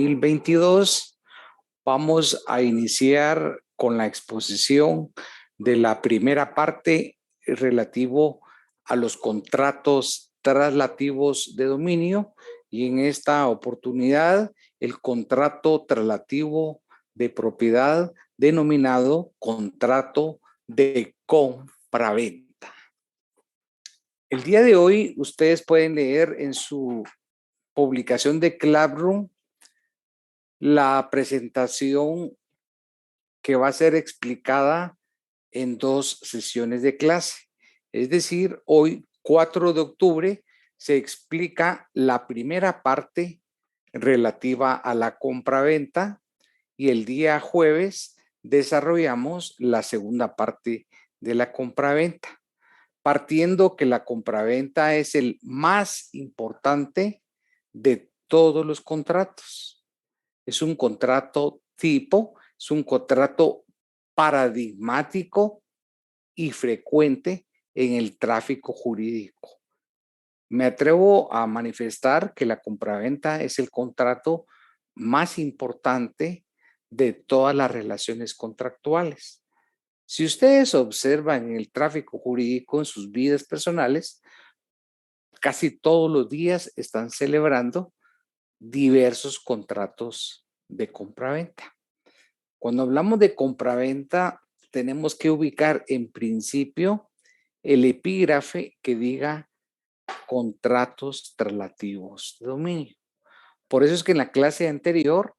2022, vamos a iniciar con la exposición de la primera parte relativo a los contratos traslativos de dominio, y en esta oportunidad el contrato traslativo de propiedad denominado contrato de compraventa. El día de hoy ustedes pueden leer en su publicación de Classroom la presentación que va a ser explicada en 2 sesiones de clase. Es decir, hoy 4 de octubre se explica la primera parte relativa a la compraventa y el día jueves desarrollamos la segunda parte de la compraventa, partiendo que la compraventa es el más importante de todos los contratos. Es un contrato tipo, es un contrato paradigmático y frecuente en el tráfico jurídico. Me atrevo a manifestar que la compraventa es el contrato más importante de todas las relaciones contractuales. Si ustedes observan en el tráfico jurídico en sus vidas personales, casi todos los días están celebrando diversos contratos de compraventa. Cuando hablamos de compraventa, tenemos que ubicar en principio el epígrafe que diga contratos traslativos de dominio. Por eso es que en la clase anterior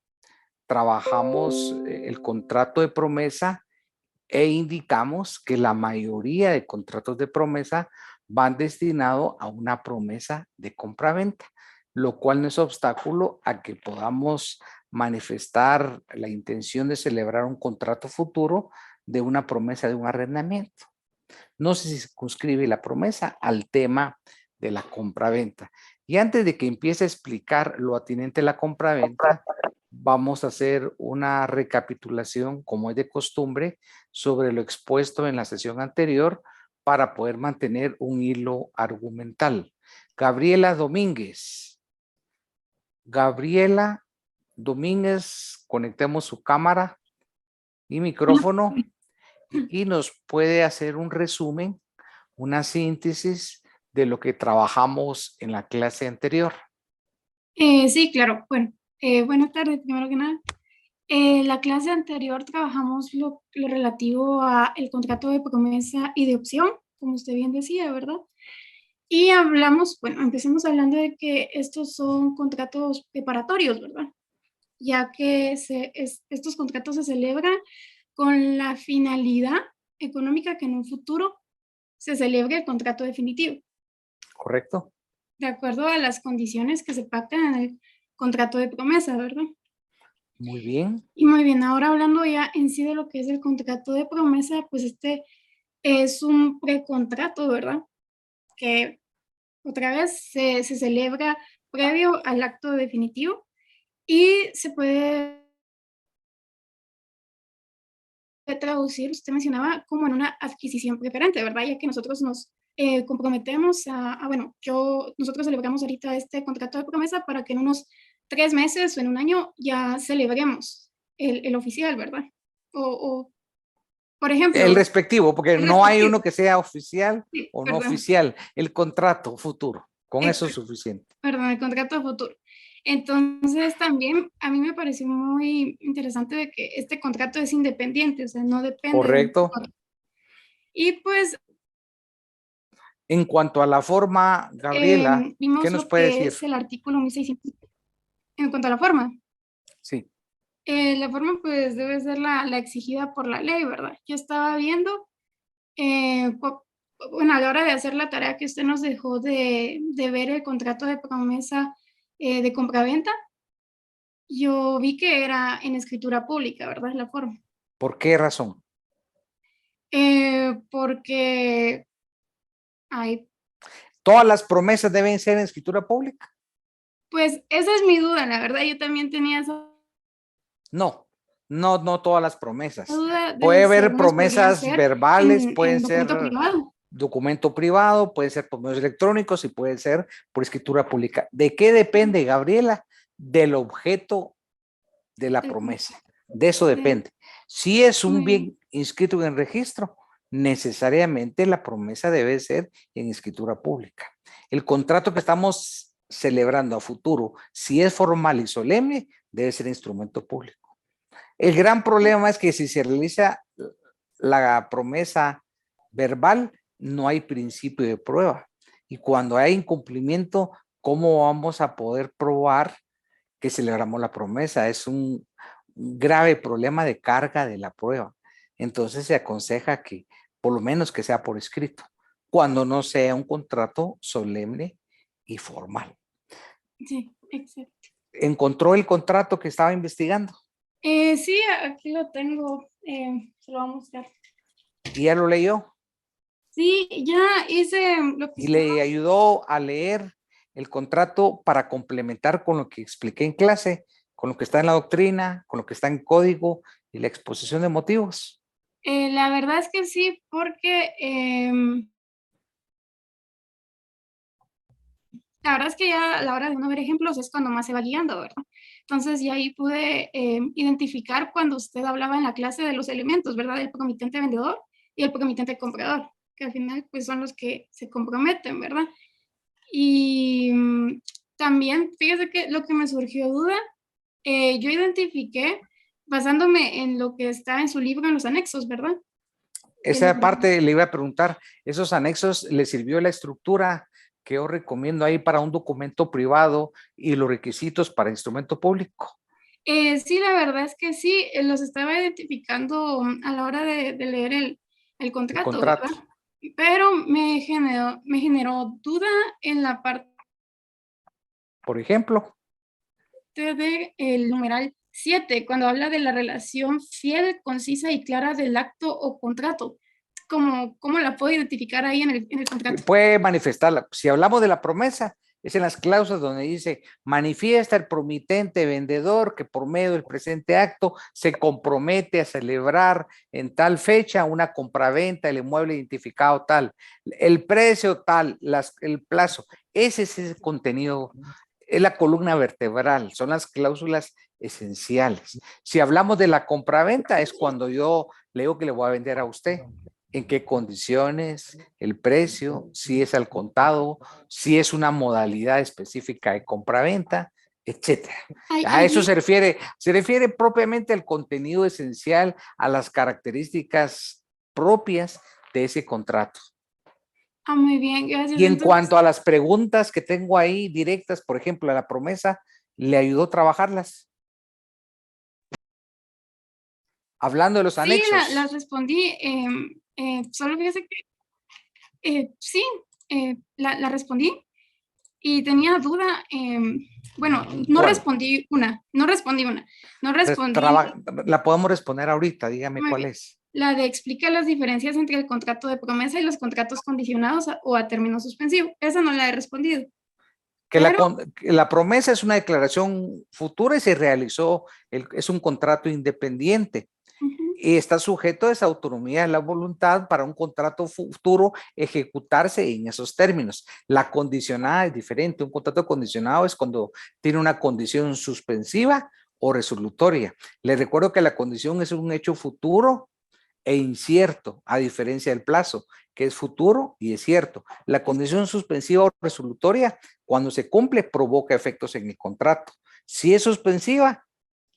trabajamos el contrato de promesa e indicamos que la mayoría de contratos de promesa van destinados a una promesa de compraventa, lo cual no es obstáculo a que podamos manifestar la intención de celebrar un contrato futuro de una promesa de un arrendamiento. No se circunscribe la promesa al tema de la compraventa. Y antes de que empiece a explicar lo atinente a la compraventa, vamos a hacer una recapitulación, como es de costumbre, sobre lo expuesto en la sesión anterior para poder mantener un hilo argumental. Gabriela Domínguez. Gabriela Domínguez, conectemos su cámara y micrófono y nos puede hacer un resumen, una síntesis de lo que trabajamos en la clase anterior. Sí, claro. Bueno, buenas tardes, primero que nada. La clase anterior trabajamos lo relativo a el contrato de promesa y de opción, como usted bien decía, ¿verdad? Y hablamos, bueno, empecemos hablando de que estos son contratos preparatorios, ¿verdad? Ya que estos contratos se celebran con la finalidad económica que en un futuro se celebre el contrato definitivo. ¿Correcto? De acuerdo a las condiciones que se pactan en el contrato de promesa, ¿verdad? Muy bien. Y muy bien, ahora hablando ya en sí de lo que es el contrato de promesa, pues este es un precontrato, ¿verdad? Que otra vez se celebra previo al acto definitivo y se puede traducir, usted mencionaba, como en una adquisición preferente, ¿verdad? Ya que nosotros nos comprometemos bueno, nosotros celebramos ahorita este contrato de promesa para que en unos 3 meses o en un año ya celebremos el oficial, ¿verdad? O, por ejemplo, El respectivo, porque el no hay respectivo. uno que sea oficial Sí, o no perdón. oficial. El contrato futuro, con eso es Exacto, suficiente. perdón, el contrato futuro. Entonces también a mí me pareció muy interesante de que este contrato es independiente, o sea, no depende de Correcto. nosotros. Y pues En cuanto a la forma, Gabriela, ¿qué vimos nos lo puede que decir? es el artículo 1600. En cuanto a Sí. la forma pues debe ser la exigida por la ley, ¿verdad? Yo estaba viendo, bueno, a la hora de hacer la tarea que usted nos dejó de ver el contrato de promesa de compraventa, yo vi que era en escritura pública, ¿verdad? La forma. ¿Por qué razón? Porque hay, ¿Todas las promesas deben ser en escritura pública? pues esa es mi duda, la verdad, yo también tenía esa No, no todas las promesas. duda Puede de si haber algunas podrían promesas ser verbales, pueden en ser documento privado. documento privado, puede ser por medios electrónicos y puede ser por escritura pública. ¿De qué depende, Gabriela? Del objeto de la del promesa. De eso contrato. depende. Si es un Muy bien. bien inscrito en registro, necesariamente la promesa debe ser en escritura pública. El contrato que estamos celebrando a futuro, si es formal y solemne, debe ser instrumento público. El gran problema es que si se realiza la promesa verbal, no hay principio de prueba. Y cuando hay incumplimiento, ¿cómo vamos a poder probar que celebramos la promesa? Es un grave problema de carga de la prueba. Entonces se aconseja que por lo menos que sea por escrito, cuando no sea un contrato solemne y formal. Sí, exacto. ¿Encontró el contrato que estaba investigando? Sí, aquí lo tengo. Se lo vamos a mostrar. ¿Y ya lo leyó? Sí, ya hice lo que ¿Y estaba. le ayudó a leer el contrato para complementar con lo que expliqué en clase, con lo que está en la doctrina, con lo que está en código y la exposición de motivos? La verdad es que sí, porque la verdad es que ya a la hora de uno ver ejemplos es cuando más se va guiando, ¿verdad? Entonces, ya ahí pude identificar cuando usted hablaba en la clase de los elementos, ¿verdad? El promitente vendedor y el promitente comprador, que al final pues son los que se comprometen, ¿verdad? Y también, fíjese que lo que me surgió duda, yo identifiqué basándome en lo que está en su libro en los anexos, ¿verdad? Que Esa parte le iba a preguntar, ¿esos anexos le sirvió la estructura que yo recomiendo ahí para un documento privado y los requisitos para instrumento público? Sí, la verdad es que sí, los estaba identificando a la hora de leer el El contrato, contrato, ¿verdad? Pero me generó duda en la parte por ejemplo. del numeral 7, cuando habla de la relación fiel, concisa y clara del acto o contrato. ¿Cómo la puedo identificar ahí en el contrato? Puede manifestarla. Si hablamos de la promesa, es en las cláusulas donde dice, manifiesta el promitente vendedor que por medio del presente acto se compromete a celebrar en tal fecha una compraventa, el inmueble identificado tal, el precio tal, el plazo. Ese es el contenido, es la columna vertebral, son las cláusulas esenciales. Si hablamos de la compraventa, es cuando yo le digo que le voy a vender a usted, en qué condiciones, el precio, si es al contado, si es una modalidad específica de compraventa, etcétera. A eso Allí, se refiere propiamente al contenido esencial, a las características propias de ese contrato. muy bien, gracias. Y en Entonces, cuanto a las preguntas que tengo ahí directas, por ejemplo, a la promesa, ¿le ayudó a trabajarlas? Hablando de los sí, las anexos. respondí. Solo fíjese que sí, la respondí y tenía duda. Bueno, no ¿Cuál? respondí una, no respondí una, no respondí La podemos responder ahorita, dígame muy cuál bien. es. La de explica las diferencias entre el contrato de promesa y los contratos condicionados o a término suspensivo. Esa no la he respondido, pero Que la promesa es una declaración futura y se realizó, es un contrato independiente ujú, y está sujeto a esa autonomía de la voluntad para un contrato futuro ejecutarse en esos términos. La condicionada es diferente. Un contrato condicionado es cuando tiene una condición suspensiva o resolutoria. Les recuerdo que la condición es un hecho futuro e incierto, a diferencia del plazo, que es futuro y es cierto. La condición suspensiva o resolutoria, cuando se cumple, provoca efectos en el contrato. Si es suspensiva,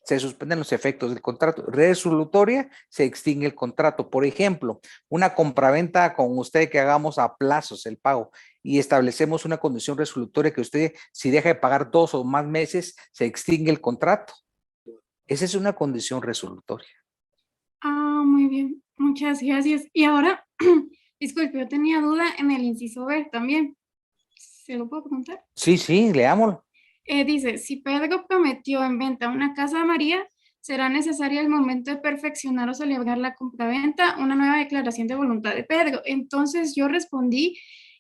se suspenden los efectos del contrato. Resolutoria, se extingue el contrato. Por ejemplo, una compraventa con usted que hagamos a plazos el pago y establecemos una condición resolutoria que usted, si deja de pagar 2 o más meses, se extingue el contrato. Esa es una condición resolutoria. muy bien, muchas gracias. Y ahora, disculpe, yo tenía duda en el inciso B también. ¿Se lo puedo preguntar? Sí, sí, leámoslo. Dice, si Pedro prometió en venta una casa a María, será necesario al momento de perfeccionar o celebrar la compraventa una nueva declaración de voluntad de Pedro. Entonces yo respondí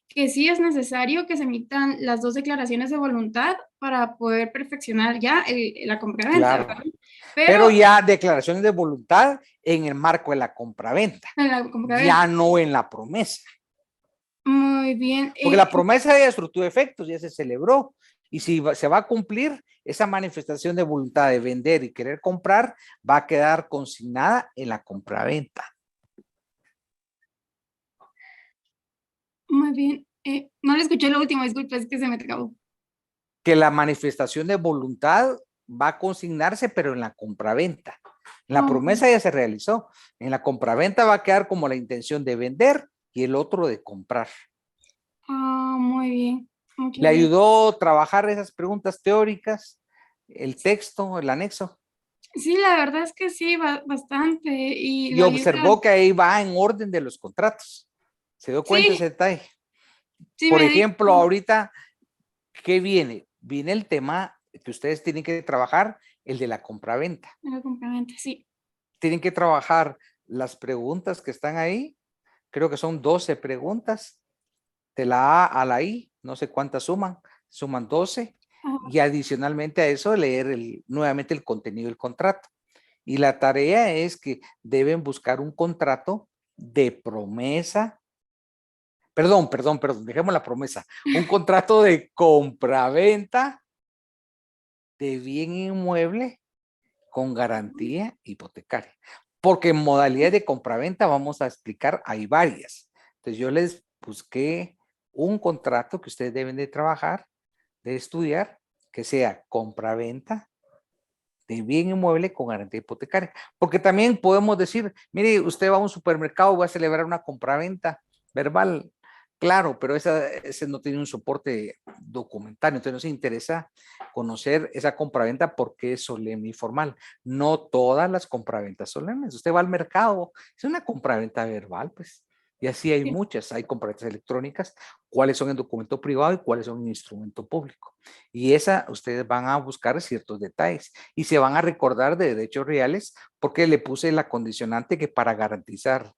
que sí es necesario que se emitan las dos declaraciones de voluntad para poder perfeccionar ya la compraventa, Claro. ¿verdad? Pero Pero ya declaraciones de voluntad en el marco de la compraventa, en la compraventa, ya no en la promesa. muy bien. Porque la promesa ya surtió efectos, ya se celebró. Y si se va a cumplir, esa manifestación de voluntad de vender y querer comprar va a quedar consignada en la compraventa. Muy bien. No le escuché lo último, disculpe, es que se me trabó. Que la manifestación de voluntad va a consignarse, pero en la compraventa. En la promesa ya se realizó. En la compraventa va a quedar como la intención de vender y el otro de comprar. Muy bien. Muchas ¿Le gracias. ayudó a trabajar esas preguntas teóricas, el texto, el anexo? Sí, la verdad es que sí, bastante. Y Y lo ayuda. observó que ahí va en orden de los contratos. ¿Se dio cuenta ese Sí, detalle? sí Por me di. ejemplo, ahorita, ¿qué viene? Viene el tema que ustedes tienen que trabajar, el de la compraventa. Completamente, sí. Tienen que trabajar las preguntas que están ahí. Creo que son 12 preguntas. De la A a la I, no sé cuántas suman 12. Ajá. Y adicionalmente a eso, leer nuevamente el contenido del contrato. Y la tarea es que deben buscar un contrato de promesa. Perdón, dejemos la promesa. Un contrato de compraventa de bien inmueble con garantía hipotecaria. Porque en modalidad de compraventa vamos a explicar, hay varias. Entonces yo les busqué un contrato que ustedes deben de trabajar, de estudiar, que sea compraventa de bien inmueble con garantía hipotecaria. Porque también podemos decir, mire, usted va a un supermercado, va a celebrar una compraventa verbal, claro, pero ese no tiene un soporte documental, entonces nos interesa conocer esa compraventa porque es solemne y formal. No todas las compraventas solemnes. Usted va al mercado, es una compraventa verbal, pues. Y así hay Sí. muchas, hay compraventas electrónicas, cuáles son en documento privado y cuáles son en instrumento público. Y esa, ustedes van a buscar ciertos detalles y se van a recordar de derechos reales porque le puse la condicionante que para garantizar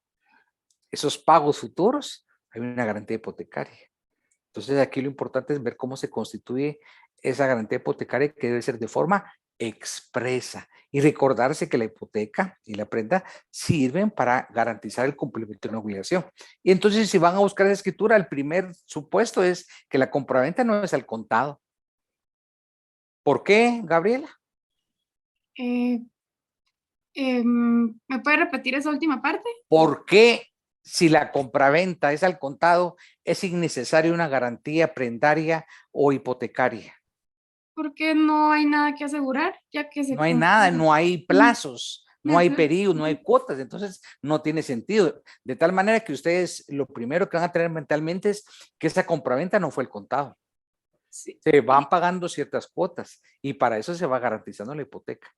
esos pagos futuros hay una garantía hipotecaria. Entonces aquí lo importante es ver cómo se constituye esa garantía hipotecaria que debe ser de forma expresa y recordarse que la hipoteca y la prenda sirven para garantizar el cumplimiento de una obligación. Y entonces si van a buscar esa escritura, el primer supuesto es que la compraventa no es al contado. ¿Por qué, Gabriela? Eh, ¿Me puede repetir esa última parte? ¿Por qué si la compraventa es al contado es innecesaria una garantía prendaria o hipotecaria? Porque no hay nada que asegurar, ya que se No hay nada, considera. no hay plazos, no hay Exacto. periodos, no hay cuotas, entonces no tiene sentido. De tal manera que ustedes lo primero que van a tener mentalmente es que esa compraventa no fue el contado. Sí. Se van pagando ciertas cuotas y para eso se va garantizando la hipoteca.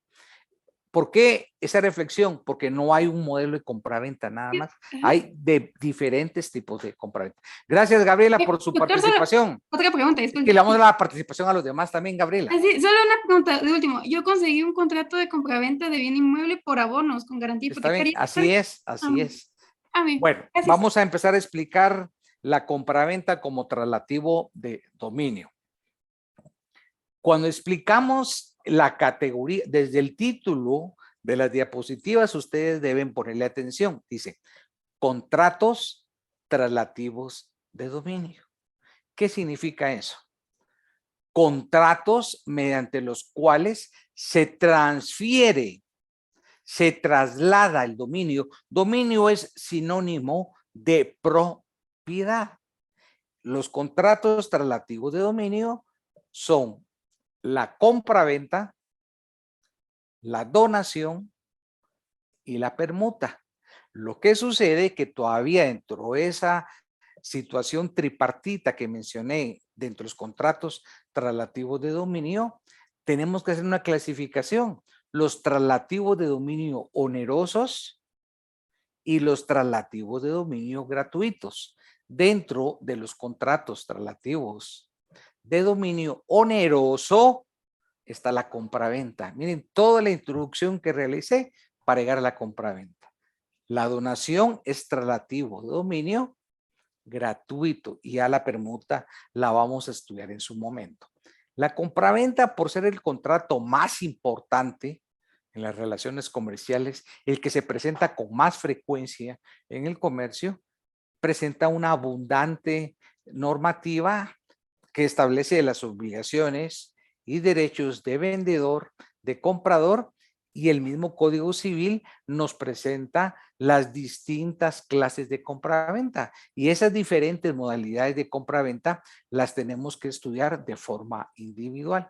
¿Por qué esa reflexión? Porque no hay un modelo de compraventa nada más. Ajá. Hay de diferentes tipos de compraventa. Gracias, Gabriela, por su Doctor, solo participación. otra pregunta, Es que disculpe. le damos la participación a los demás también, Gabriela. Así, solo una pregunta de último. Yo conseguí un contrato de compraventa de bien inmueble por abonos con garantía Está bien, hipotecaria. así es, Ah, así es. bien. Bueno, Gracias. vamos a empezar a explicar la compraventa como traslativo de dominio. Cuando explicamos la categoría, desde el título de las diapositivas, ustedes deben ponerle atención. Dice, contratos traslativos de dominio. ¿Qué significa eso? Contratos mediante los cuales se transfiere, se traslada el dominio. Dominio es sinónimo de propiedad. Los contratos traslativos de dominio son la compra-venta, la donación y la permuta. Lo que sucede es que todavía dentro de esa situación tripartita que mencioné dentro de los contratos traslativos de dominio, tenemos que hacer una clasificación. Los traslativos de dominio onerosos y los traslativos de dominio gratuitos. Dentro de los contratos traslativos de dominio oneroso está la compraventa. Miren toda la introducción que realicé para llegar a la compraventa. La donación es traslativo de dominio gratuito y a la permuta la vamos a estudiar en su momento. La compraventa, por ser el contrato más importante en las relaciones comerciales, el que se presenta con más frecuencia en el comercio, presenta una abundante normativa que establece las obligaciones y derechos de vendedor, de comprador, y el mismo Código Civil nos presenta las distintas clases de compraventa, y esas diferentes modalidades de compraventa las tenemos que estudiar de forma individual.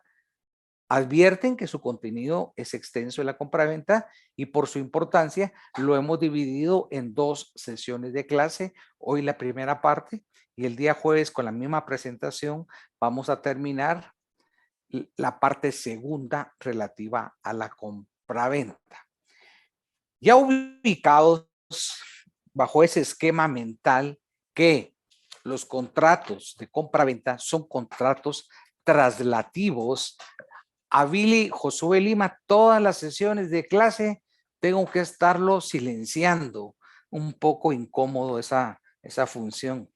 Advierten que su contenido es extenso en la compraventa y por su importancia lo hemos dividido en 2 sesiones de clase. Hoy la primera parte y el día jueves con la misma presentación vamos a terminar la parte segunda relativa a la compraventa. Ya ubicados bajo ese esquema mental que los contratos de compraventa son contratos traslativos. A Billy Josué Lima, todas las sesiones de clase tengo que estarlo silenciando. Un poco incómodo esa función.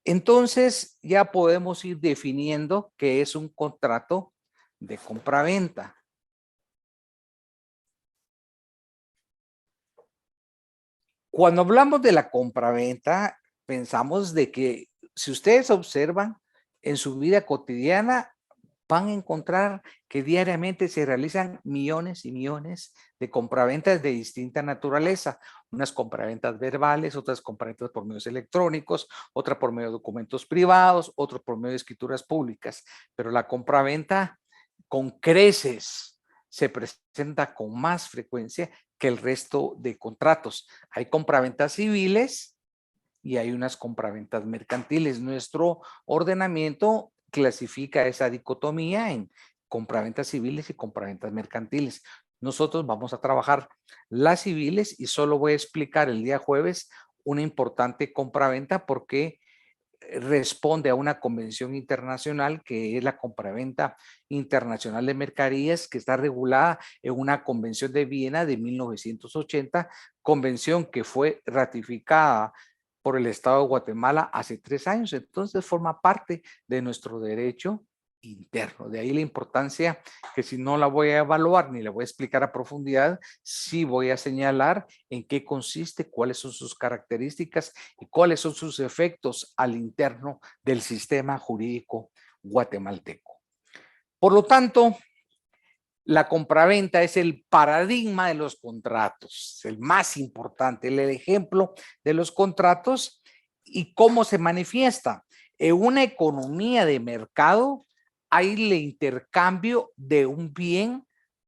Entonces ya podemos ir definiendo qué es un contrato de compraventa. Cuando hablamos de la compraventa, pensamos de que si ustedes observan en su vida cotidiana, van a encontrar que diariamente se realizan millones y millones de compraventas de distinta naturaleza. Unas compraventas verbales, otras compraventas por medios electrónicos, otra por medio de documentos privados, otros por medio de escrituras públicas. Pero la compraventa con creces se presenta con más frecuencia que el resto de contratos. Hay compraventas civiles y hay unas compraventas mercantiles. Nuestro ordenamiento clasifica esa dicotomía en compraventas civiles y compraventas mercantiles. Nosotros vamos a trabajar las civiles y solo voy a explicar el día jueves una importante compraventa porque responde a una convención internacional que es la compraventa internacional de mercaderías, que está regulada en una convención de Viena de 1980, convención que fue ratificada por el Estado de Guatemala hace 3 años. Entonces forma parte de nuestro derecho interno. De ahí la importancia que si no la voy a evaluar ni la voy a explicar a profundidad, sí voy a señalar en qué consiste, cuáles son sus características y cuáles son sus efectos al interno del sistema jurídico guatemalteco. Por lo tanto, la compraventa es el paradigma de los contratos, el más importante, el ejemplo de los contratos y cómo se manifiesta. En una economía de mercado hay el intercambio de un bien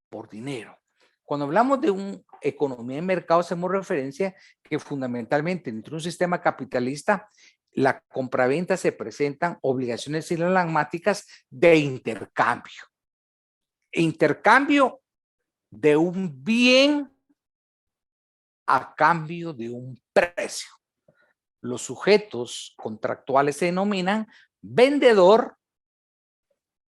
por dinero. Cuando hablamos de una economía de mercado, hacemos referencia que fundamentalmente dentro de un sistema capitalista, la compraventa se presentan obligaciones sinalagmáticas de intercambio. Intercambio de un bien a cambio de un precio. Los sujetos contractuales se denominan vendedor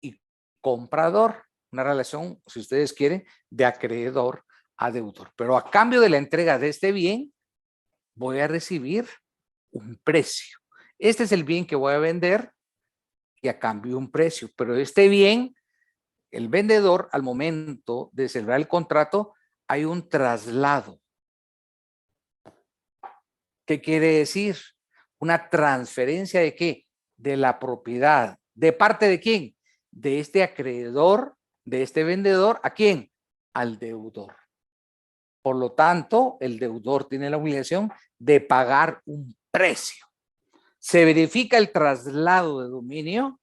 y comprador. Una relación, si ustedes quieren, de acreedor a deudor. Pero a cambio de la entrega de este bien, voy a recibir un precio. Este es el bien que voy a vender y a cambio un precio. Pero este bien, el vendedor, al momento de celebrar el contrato, hay un traslado. ¿Qué quiere decir? Una transferencia de qué? De la propiedad. ¿De parte de quién? De este acreedor, de este vendedor, ¿a quién? Al deudor. Por lo tanto, el deudor tiene la obligación de pagar un precio. Se verifica el traslado de dominio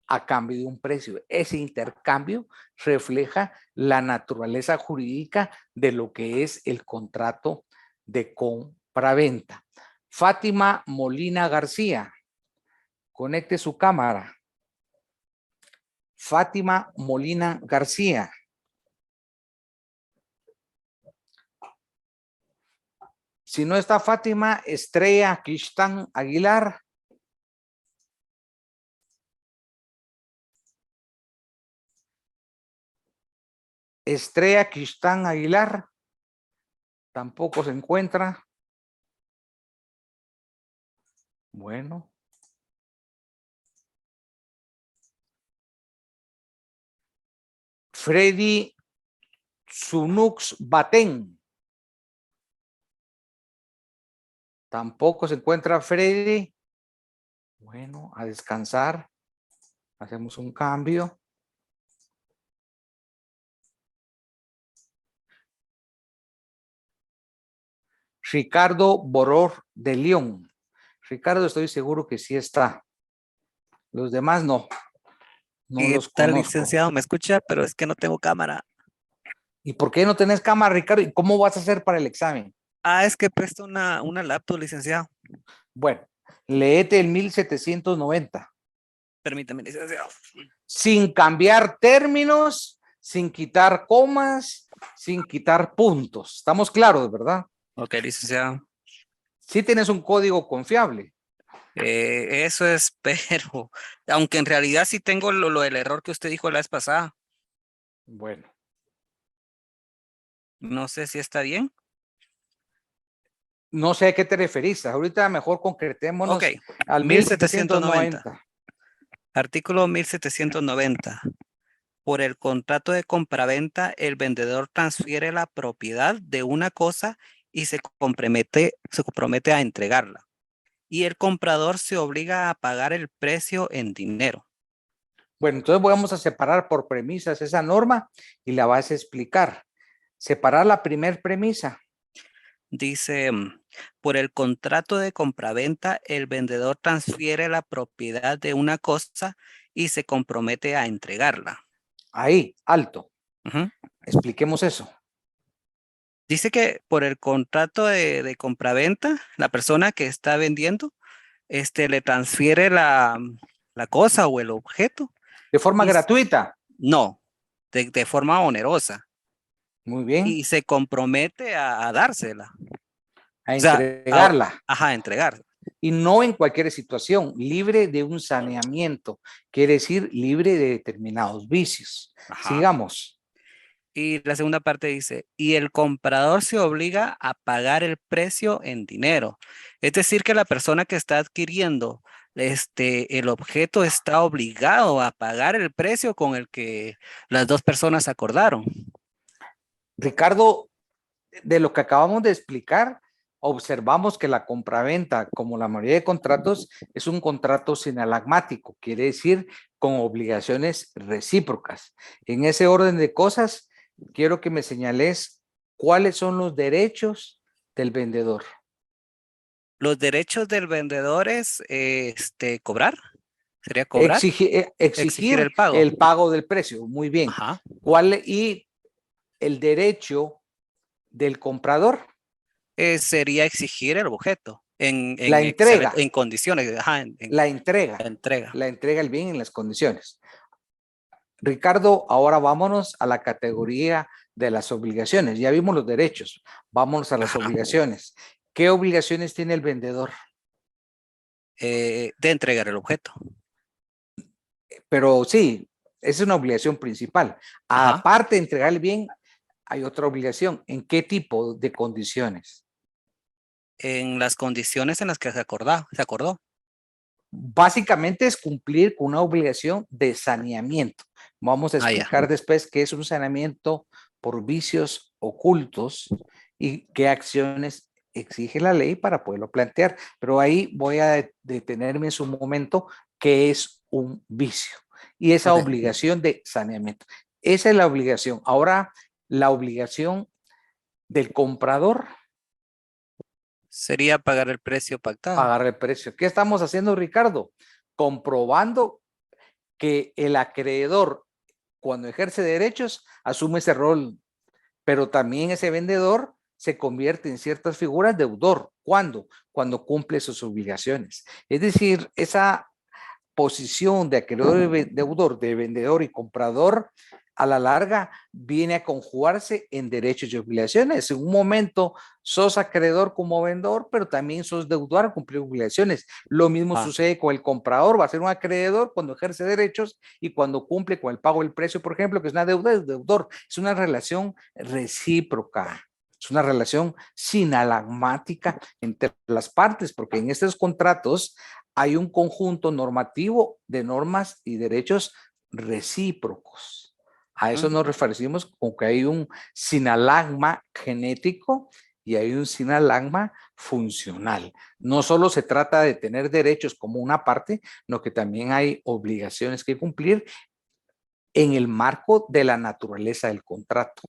a cambio de un precio. Ese intercambio refleja la naturaleza jurídica de lo que es el contrato de compraventa. Fátima Molina García, conecte su cámara. Fátima Molina García. Si no está Fátima, Estrella Cristán Aguilar. Estrella Cristán Aguilar. Tampoco se encuentra. Bueno. Freddy Sunux Batén. Tampoco se encuentra Freddy. Bueno, a descansar. Hacemos un cambio. Ricardo Boror de León. Ricardo, estoy seguro que sí está. Los demás no. No ¿Qué los tal, conozco. licenciado? ¿Me escucha? Pero es que no tengo cámara. ¿Y por qué no tenés cámara, Ricardo? ¿Y cómo vas a hacer para el examen? Ah, es que presto una laptop, licenciado. Bueno, léete el 1790. Permítame, licenciado. Sin cambiar términos, sin quitar comas, sin quitar puntos. Estamos claros, ¿verdad? Ok, licenciado. Sí tienes un código confiable. Eso espero. Aunque en realidad sí tengo lo del error que usted dijo la vez pasada. Bueno, No sé si está bien. no sé a qué te referís. Ahorita mejor concretémonos Ok, al 1790. 1790. Artículo 1790. Por el contrato de compraventa, el vendedor transfiere la propiedad de una cosa y se compromete a entregarla. Y el comprador se obliga a pagar el precio en dinero. Bueno, entonces vamos a separar por premisas esa norma y la vas a explicar. Separar la primer premisa. Dice, por el contrato de compraventa, el vendedor transfiere la propiedad de una cosa y se compromete a entregarla. Ahí, alto. Ujú. Expliquemos eso. Dice que por el contrato de compraventa, la persona que está vendiendo, le transfiere la cosa o el objeto. De forma Y gratuita. no, de forma onerosa. Muy bien. Y se compromete a dársela. A O sea, entregarla. a entregar. Y no en cualquier situación, libre de un saneamiento, quiere decir libre de determinados vicios. Ajá. Sigamos. Y la segunda parte dice, y el comprador se obliga a pagar el precio en dinero. Es decir, que la persona que está adquiriendo el objeto está obligado a pagar el precio con el que las dos personas acordaron. Ricardo, de lo que acabamos de explicar, observamos que la compraventa, como la mayoría de contratos, es un contrato sinalagmático, quiere decir con obligaciones recíprocas. En ese orden de cosas, quiero que me señales cuáles son los derechos del vendedor. Los derechos del vendedor es cobrar. ¿Sería cobrar? Exigir Exigir el pago. el pago del precio. Muy bien. Ajá. Y el derecho del comprador? Sería exigir el objeto La entrega. en condiciones. Ajá, La entrega. la entrega. La entrega del bien en las condiciones. Ricardo, ahora vámonos a la categoría de las obligaciones. Ya vimos los derechos. Vámonos a las Ajá. obligaciones. ¿Qué obligaciones tiene el vendedor? De entregar el objeto. Pero sí, esa es una obligación principal. Ajá. Aparte de entregar el bien, hay otra obligación. ¿En qué tipo de condiciones? En las condiciones en las que se acordó. Básicamente es cumplir con una obligación de saneamiento. Vamos a explicar después qué es un saneamiento por vicios ocultos y qué acciones exige la ley para poderlo plantear. Pero ahí voy a detenerme en su momento qué es un vicio y esa obligación de saneamiento. Esa es la obligación. Ahora, la obligación del comprador. Sería pagar el precio pactado. Pagar el precio. ¿Qué estamos haciendo, Ricardo? Comprobando que el acreedor, cuando ejerce derechos, asume ese rol, pero también ese vendedor se convierte en ciertas figuras deudor. ¿Cuándo? Cuando cumple sus obligaciones. Es decir, esa posición de acreedor y deudor, de vendedor y comprador, a la larga viene a conjugarse en derechos y obligaciones. En un momento sos acreedor como vendedor, pero también sos deudor a cumplir obligaciones. Lo mismo sucede con el comprador, va a ser un acreedor cuando ejerce derechos y cuando cumple con el pago del precio, por ejemplo, que es una deuda, es deudor. Es una relación recíproca. Es una relación sinalagmática entre las partes, porque en estos contratos hay un conjunto normativo de normas y derechos recíprocos. A eso nos referimos con que hay un sinalagma genético y hay un sinalagma funcional. No solo se trata de tener derechos como una parte, sino que también hay obligaciones que cumplir en el marco de la naturaleza del contrato.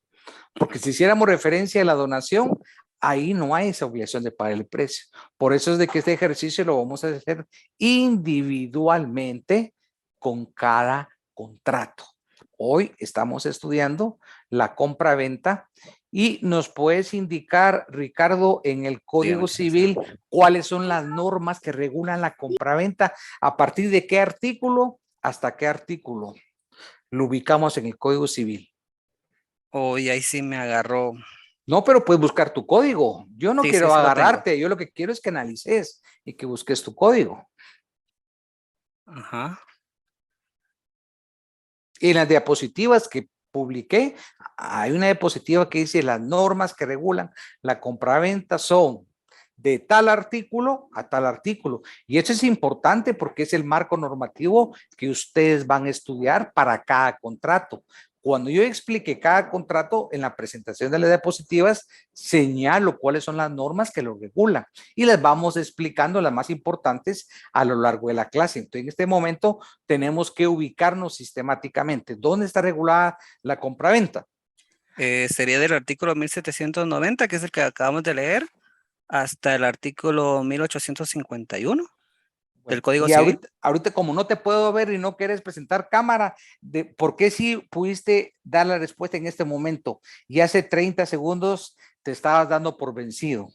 Porque si hiciéramos referencia a la donación, ahí no hay esa obligación de pagar el precio. Por eso es de que este ejercicio lo vamos a hacer individualmente con cada contrato. Hoy estamos estudiando la compra-venta y nos puedes indicar, Ricardo, en el Código Civil, cuáles son las normas que regulan la compra-venta, a partir de qué artículo hasta qué artículo lo ubicamos en el Código Civil. Hoy ahí sí me agarró. No, pero puedes buscar tu código. Yo no Sí, quiero sí, sí lo agarrarte. Yo lo que quiero es que analices y que busques tu código. Ajá. Y en las diapositivas que publiqué, hay una diapositiva que dice las normas que regulan la compraventa son de tal artículo a tal artículo. Y eso es importante porque es el marco normativo que ustedes van a estudiar para cada contrato. Cuando yo explique cada contrato en la presentación de las diapositivas, señalo cuáles son las normas que lo regulan y les vamos explicando las más importantes a lo largo de la clase. Entonces, en este momento tenemos que ubicarnos sistemáticamente. ¿Dónde está regulada la compraventa? Sería del artículo 1790, que es el que acabamos de leer, hasta el artículo 1851 del Código Y Civil. ahorita como no te puedo ver y no quieres presentar cámara, ¿por qué sí pudiste dar la respuesta en este momento? Y hace 30 segundos te estabas dando por vencido.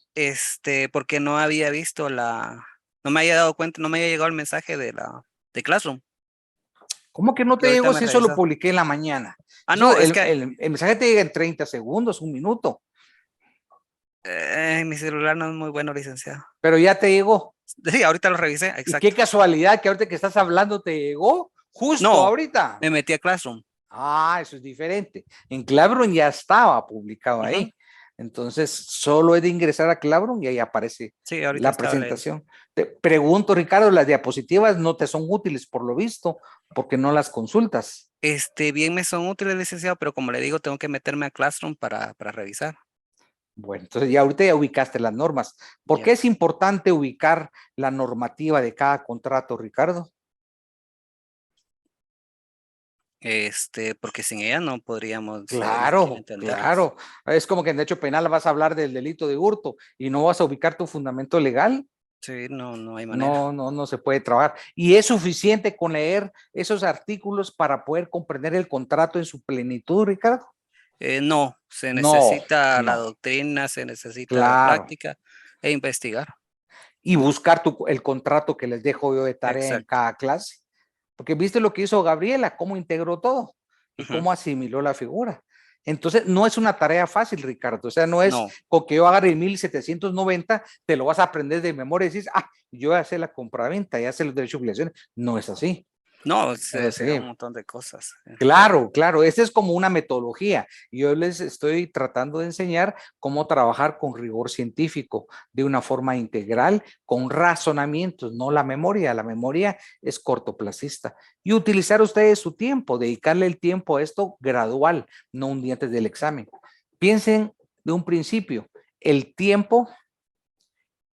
Porque no había visto no me había dado cuenta, no me había llegado el mensaje de Classroom. ¿Cómo que no Que te ahorita llegó me he si eso lo revisado. publiqué en la mañana? Ah, Eso, no, es que el mensaje te llega en 30 segundos, un minuto, mi celular no es muy bueno, licenciado. pero ya te llegó. Sí, ahorita lo revisé, Y qué exacto. casualidad que ahorita que estás hablando te llegó justo No, ahorita. me metí a Classroom. Ah, eso es diferente. En Clavron ya estaba publicado Ujú. ahí. Entonces, solo es de ingresar a Clavron y ahí aparece Sí, ahorita la estaba leyendo. presentación. Te pregunto, Ricardo, las diapositivas no te son útiles por lo visto, porque no las consultas. Bien me son útiles, licenciado, pero como le digo, tengo que meterme a Classroom para revisar. Bueno, entonces ya ahorita ya ubicaste las normas. ¿Por qué Ya. es importante ubicar la normativa de cada contrato, Ricardo? Porque sin ella no podríamos ni siquiera Claro, entenderlas. claro. Es como que en derecho penal vas a hablar del delito de hurto y no vas a ubicar tu fundamento legal. Sí, no, no hay manera. No se puede trabajar. Y es suficiente con leer esos artículos para poder comprender el contrato en su plenitud, Ricardo. No, se No, necesita la no, doctrina, se necesita la claro. práctica e investigar. Y buscar el contrato que les dejo yo de tarea en Exacto. cada clase. Porque viste lo que hizo Gabriela, cómo integró todo y Ujú. cómo asimiló la figura. Entonces, no es una tarea fácil, Ricardo. O sea, no es No, con que yo agarre 1790, te lo vas a aprender de memoria y dices, yo ya sé la compraventa, ya sé los derechos y obligaciones. No es así. no, No es sería así. un montón de cosas. Claro, claro, esta es como una metodología. Yo les estoy tratando de enseñar cómo trabajar con rigor científico, de una forma integral, con razonamientos, no la memoria es cortoplacista. Y utilizar ustedes su tiempo, dedicarle el tiempo a esto gradual, no un día antes del examen. Piensen de un principio, el tiempo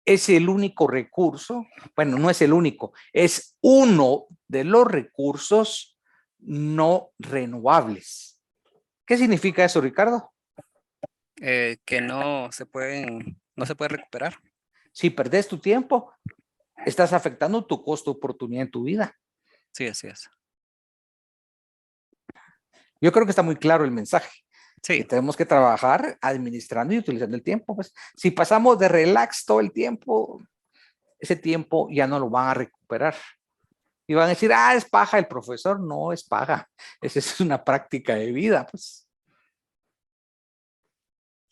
es el único recurso, bueno, no es el único, es uno de los recursos no renovables. ¿Qué significa eso, Ricardo? Que no se puede recuperar. Si perdés tu tiempo, estás afectando tu costo de oportunidad en tu vida. Sí, así es. Yo creo que está muy claro el mensaje. Que Sí, tenemos que trabajar administrando y utilizando el tiempo. Pues, si pasamos de relax todo el tiempo, ese tiempo ya no lo van a recuperar. Y van a decir, es paja el profesor. No es paja. Esa es una práctica de vida, pues.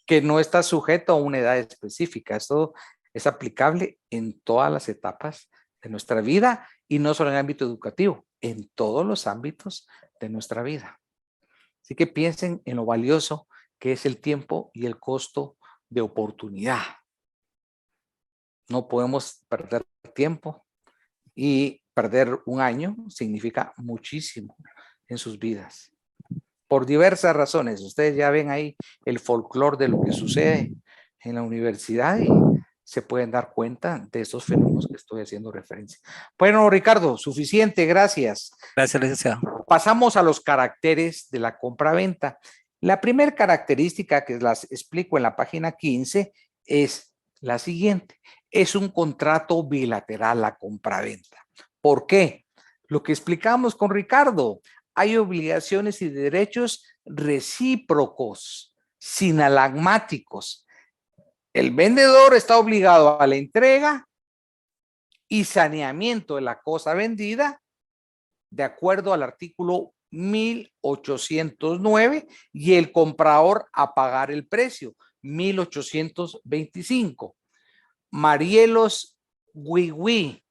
Que no está sujeto a una edad específica. Esto es aplicable en todas las etapas de nuestra vida y no solo en el ámbito educativo, en todos los ámbitos de nuestra vida. Así que piensen en lo valioso que es el tiempo y el costo de oportunidad. No podemos perder tiempo y perder un año significa muchísimo en sus vidas. Por diversas razones, ustedes ya ven ahí el folclore de lo que sucede. en la universidad y se pueden dar cuenta de esos fenómenos que estoy haciendo referencia. Bueno, Ricardo, suficiente, gracias. Gracias, licenciado. Pasamos a los caracteres de la compraventa. La primera característica que las explico en la página 15 es la siguiente. Es un contrato bilateral la compraventa. ¿Por qué? Lo que explicamos con Ricardo. Hay obligaciones y derechos recíprocos, sinalagmáticos. El vendedor está obligado a la entrega y saneamiento de la cosa vendida de acuerdo al artículo 1809 y el comprador a pagar el precio, 1825. Marielos Wiwi.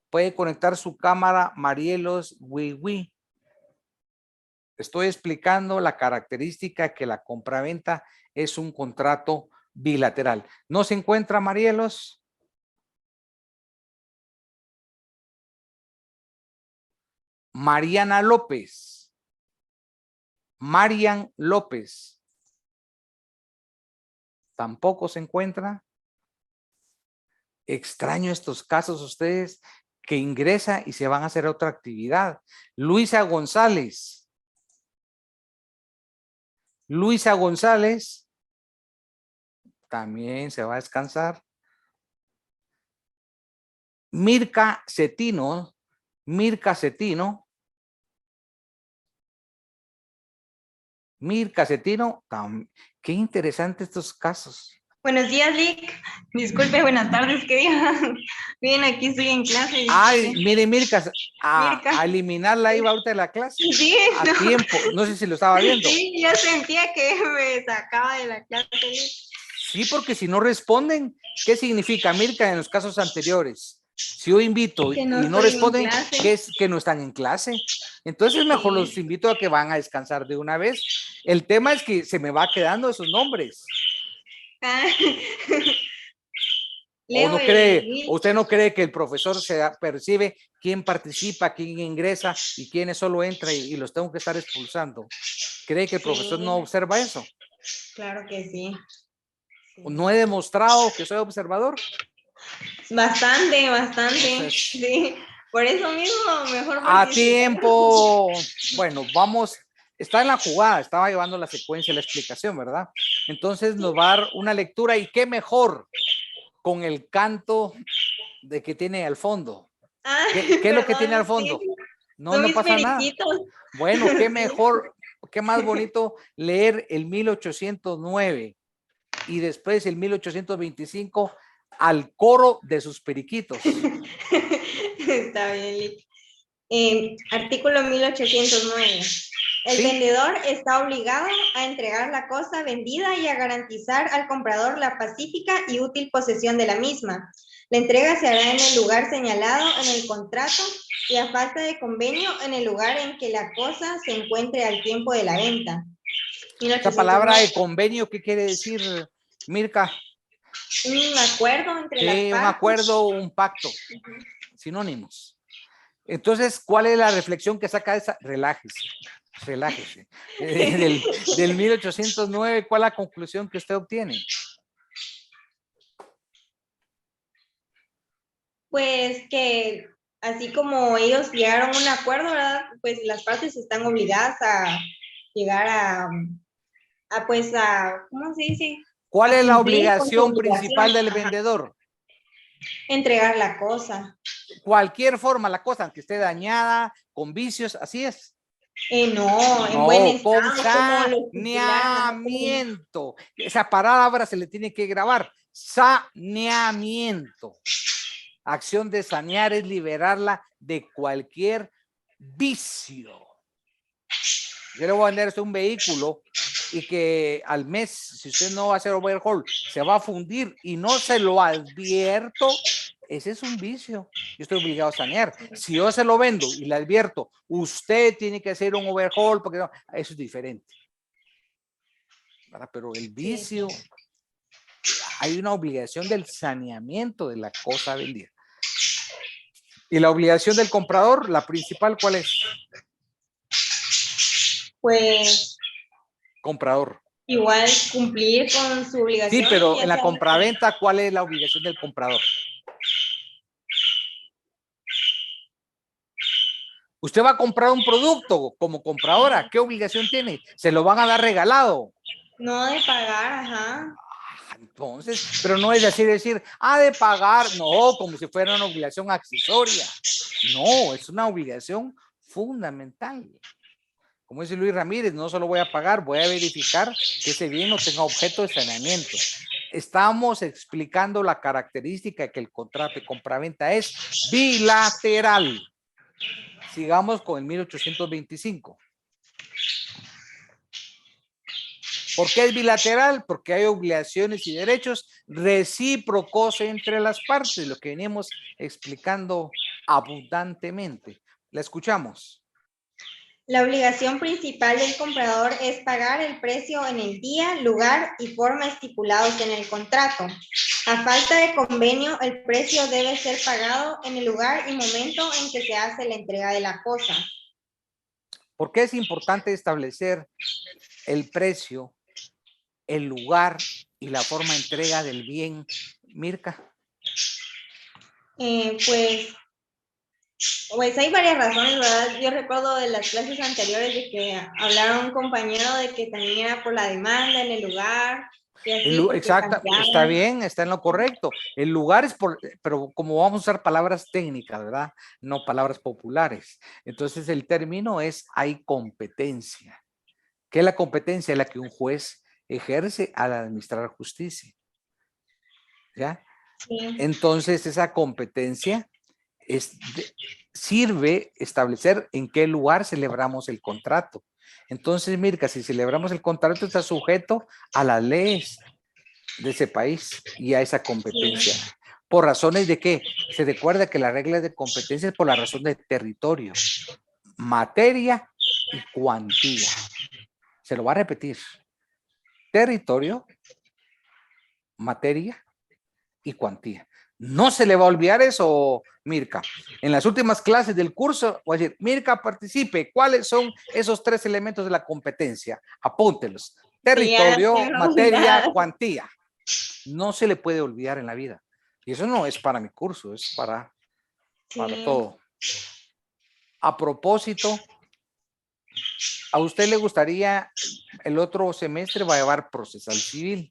Puede conectar su cámara Marielos Wiwi. Estoy explicando la característica que la compraventa es un contrato bilateral. ¿No se encuentra Marielos? Mariana López. Marian López. ¿Tampoco se encuentra? Extraño estos casos ustedes que ingresa y se van a hacer otra actividad. Luisa González. Luisa González también se va a descansar. Mirka Cetino. Mirka Cetino. Mirka Cetino. Qué interesante estos casos. Buenos días, Lick. Disculpe, buenas tardes, ¿qué día? Bien, aquí estoy en clase. Ay, mire, Mirka, a Mirka. eliminarla iba ahorita de la clase. Sí, A no. tiempo, no sé si lo estaba viendo. Sí, yo sentía que me sacaba de la clase, Lick. Sí, porque si no responden, ¿qué significa, Mirka, en los casos anteriores? Si yo invito Que y no no estoy en responden, clase. ¿qué es? Que no están en clase. Entonces mejor Sí. los invito a que van a descansar de una vez. El tema es que se me va quedando esos nombres. Ah. ¿O Leo no el cree, link. usted no cree que el profesor se percibe quién participa, quién ingresa y quiénes solo entra y los tengo que estar expulsando? ¿Cree que el profesor Sí. no observa eso? Claro que sí. Sí. ¿No he demostrado que soy observador? Bastante, bastante. Entonces, Sí. Por eso mismo, mejor a participar. tiempo. Bueno, vamos. Está en la jugada, estaba llevando la secuencia, la explicación, ¿verdad? Entonces nos va a dar una lectura y qué mejor con el canto de que tiene al fondo. Ah, ¿Qué es lo que perdón, tiene al sí. fondo? No, Son no mis pasa nada. periquitos. Bueno, qué Sí. mejor, qué más bonito leer el 1809 y después el 1825 al coro de sus periquitos. Está bien, Lick. Artículo 1809. El Sí. vendedor está obligado a entregar la cosa vendida y a garantizar al comprador la pacífica y útil posesión de la misma. La entrega se hará en el lugar señalado en el contrato y a falta de convenio en el lugar en que la cosa se encuentre al tiempo de la venta. Esta palabra de convenio, ¿qué quiere decir, Mirka? Un acuerdo entre las Sí, un partes. acuerdo, un pacto. Sinónimos. Entonces, ¿cuál es la reflexión que saca de esa? Relájese, relájese. Del 1809, ¿cuál es la conclusión que usted obtiene? Pues que así como ellos llegaron a un acuerdo, ¿verdad? Pues las partes están obligadas a llegar a pues a, ¿cómo se dice? ¿Cuál A es la cumplir con su obligación obligación. principal del Ajá. vendedor? Entregar la cosa. Cualquier forma, la cosa, aunque esté dañada, con vicios, así es. No, en buen No, estado, con como lo estipularon. saneamiento. Esa palabra se le tiene que grabar. Saneamiento. Acción de sanear es liberarla de cualquier vicio. Yo le voy a vender un vehículo y que al mes, si usted no va a hacer overhaul, se va a fundir y no se lo advierto, ese es un vicio. Yo estoy obligado a sanear. Si yo se lo vendo y le advierto, usted tiene que hacer un overhaul, porque no, eso es diferente. ¿Verdad? Pero el vicio, hay una obligación del saneamiento de la cosa vendida. Y la obligación del comprador, la principal, ¿cuál es? Pues Comprador. Igual cumplir con su obligación. Sí, pero ya en la sea- compraventa, ¿cuál es la obligación del comprador? Usted va a comprar un producto como compradora, ¿qué obligación tiene? Se lo van a dar regalado. No de pagar, ajá. Entonces, pero no es así decir, de pagar, no, como si fuera una obligación accesoria. No, es una obligación fundamental. Como dice Luis Ramírez, no solo voy a pagar, voy a verificar que ese bien no tenga objeto de saneamiento. Estamos explicando la característica de que el contrato de compraventa es bilateral. Sigamos con el 1825. ¿Por qué es bilateral? Porque hay obligaciones y derechos recíprocos entre las partes, lo que venimos explicando abundantemente. La escuchamos. La obligación principal del comprador es pagar el precio en el día, lugar y forma estipulados en el contrato. A falta de convenio, el precio debe ser pagado en el lugar y momento en que se hace la entrega de la cosa. ¿Por qué es importante establecer el precio, el lugar y la forma de entrega del bien, Mirka? Pues hay varias razones, ¿verdad? Yo recuerdo de las clases anteriores de que hablaron un compañero de que también era por la demanda en el lugar. Y así, Exacto, está bien, está en lo correcto. El lugar es pero como vamos a usar palabras técnicas, ¿verdad? No palabras populares. Entonces el término es hay competencia. ¿Qué es la competencia? La que un juez ejerce al administrar justicia. ¿Ya? Sí. Entonces esa competencia sirve establecer en qué lugar celebramos el contrato. Entonces, Mirka, si celebramos el contrato está sujeto a las leyes de ese país y a esa competencia. Sí. ¿Por razones de qué? Se recuerda que la regla de competencia es por la razón de territorio, materia y cuantía. Se lo va a repetir. Territorio, materia y cuantía. No se le va a olvidar eso, Mirka. En las últimas clases del curso, voy a decir, Mirka, participe. ¿Cuáles son esos 3 elementos de la competencia? Apúntelos. Territorio, Sí, materia, cuantía. No se le puede olvidar en la vida. Y eso no es para mi curso, es para todo. A propósito, ¿a usted le gustaría el otro semestre va a llevar procesal civil?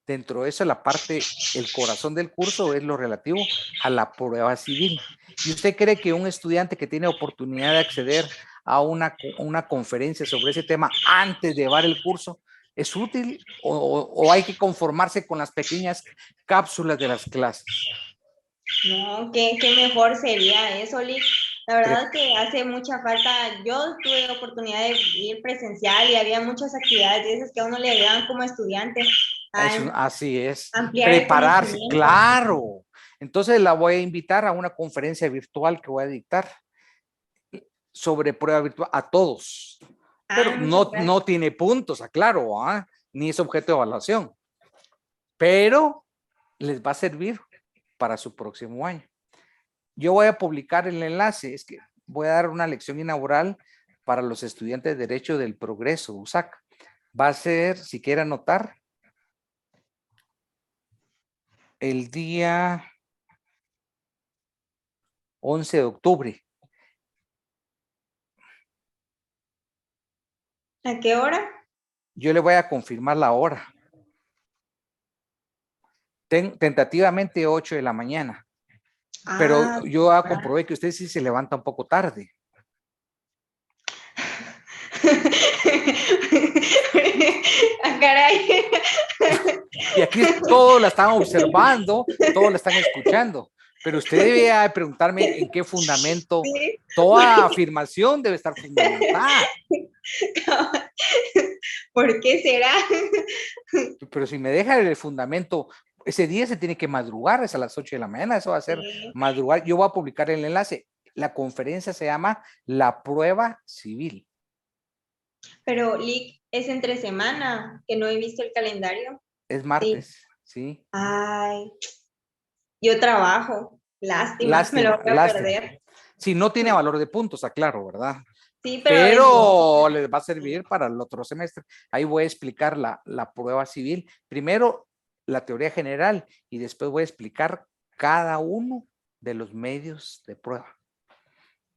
Dentro de eso, la parte, el corazón del curso es lo relativo a la prueba civil. ¿Y usted cree que un estudiante que tiene oportunidad de acceder a una conferencia sobre ese tema antes de llevar el curso es útil o hay que conformarse con las pequeñas cápsulas de las clases? No, qué mejor sería eso, Lick. La verdad es que hace mucha falta. Yo tuve oportunidad de ir presencial y había muchas actividades de esas que a uno le ayudaban como estudiante. Así es. Ampliar Prepararse, claro. Entonces la voy a invitar a una conferencia virtual que voy a dictar sobre prueba virtual a todos. Pero no tiene puntos, aclaro, ni es objeto de evaluación. Pero les va a servir para su próximo año. Yo voy a publicar el enlace, es que voy a dar una lección inaugural para los estudiantes de Derecho del Progreso, USAC. Va a ser, si quiere anotar, el día 11 de octubre. ¿A qué hora? Yo le voy a confirmar la hora. Tentativamente 8 de la mañana. Pero yo comprobé que usted sí se levanta un poco tarde. Caray. Y aquí todos la están observando, todos la están escuchando. Pero usted debe preguntarme en qué fundamento. Sí. Toda afirmación debe estar fundamentada. ¿Por qué será? Pero si me deja el fundamento, ese día se tiene que madrugar, es a las 8 de la mañana, eso va a ser madrugar. Yo voy a publicar el enlace. La conferencia se llama La Prueba Civil. Pero, Lick, es entre semana, que no he visto el calendario. Es martes, sí. Ay, yo trabajo. Lástima, me lo voy a perder. Si no tiene valor de puntos, aclaro, ¿verdad? Sí, pero les va a servir para el otro semestre. Ahí voy a explicar la prueba civil. Primero la teoría general y después voy a explicar cada uno de los medios de prueba.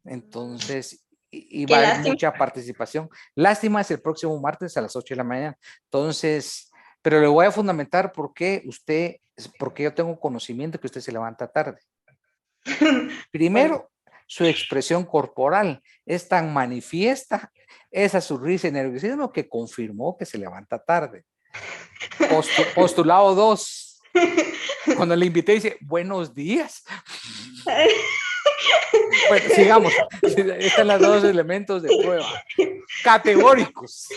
Entonces, y Qué va a haber lástima. mucha participación. Lástima es el próximo martes a las 8 de la mañana. Entonces, pero le voy a fundamentar porque yo tengo conocimiento que usted se levanta tarde. Primero, Bueno. su expresión corporal es tan manifiesta, esa su risa y nerviosismo que confirmó que se levanta tarde. Postulado 2, cuando le invité dice, buenos días. Bueno, sigamos. Están los dos elementos de prueba. Categóricos.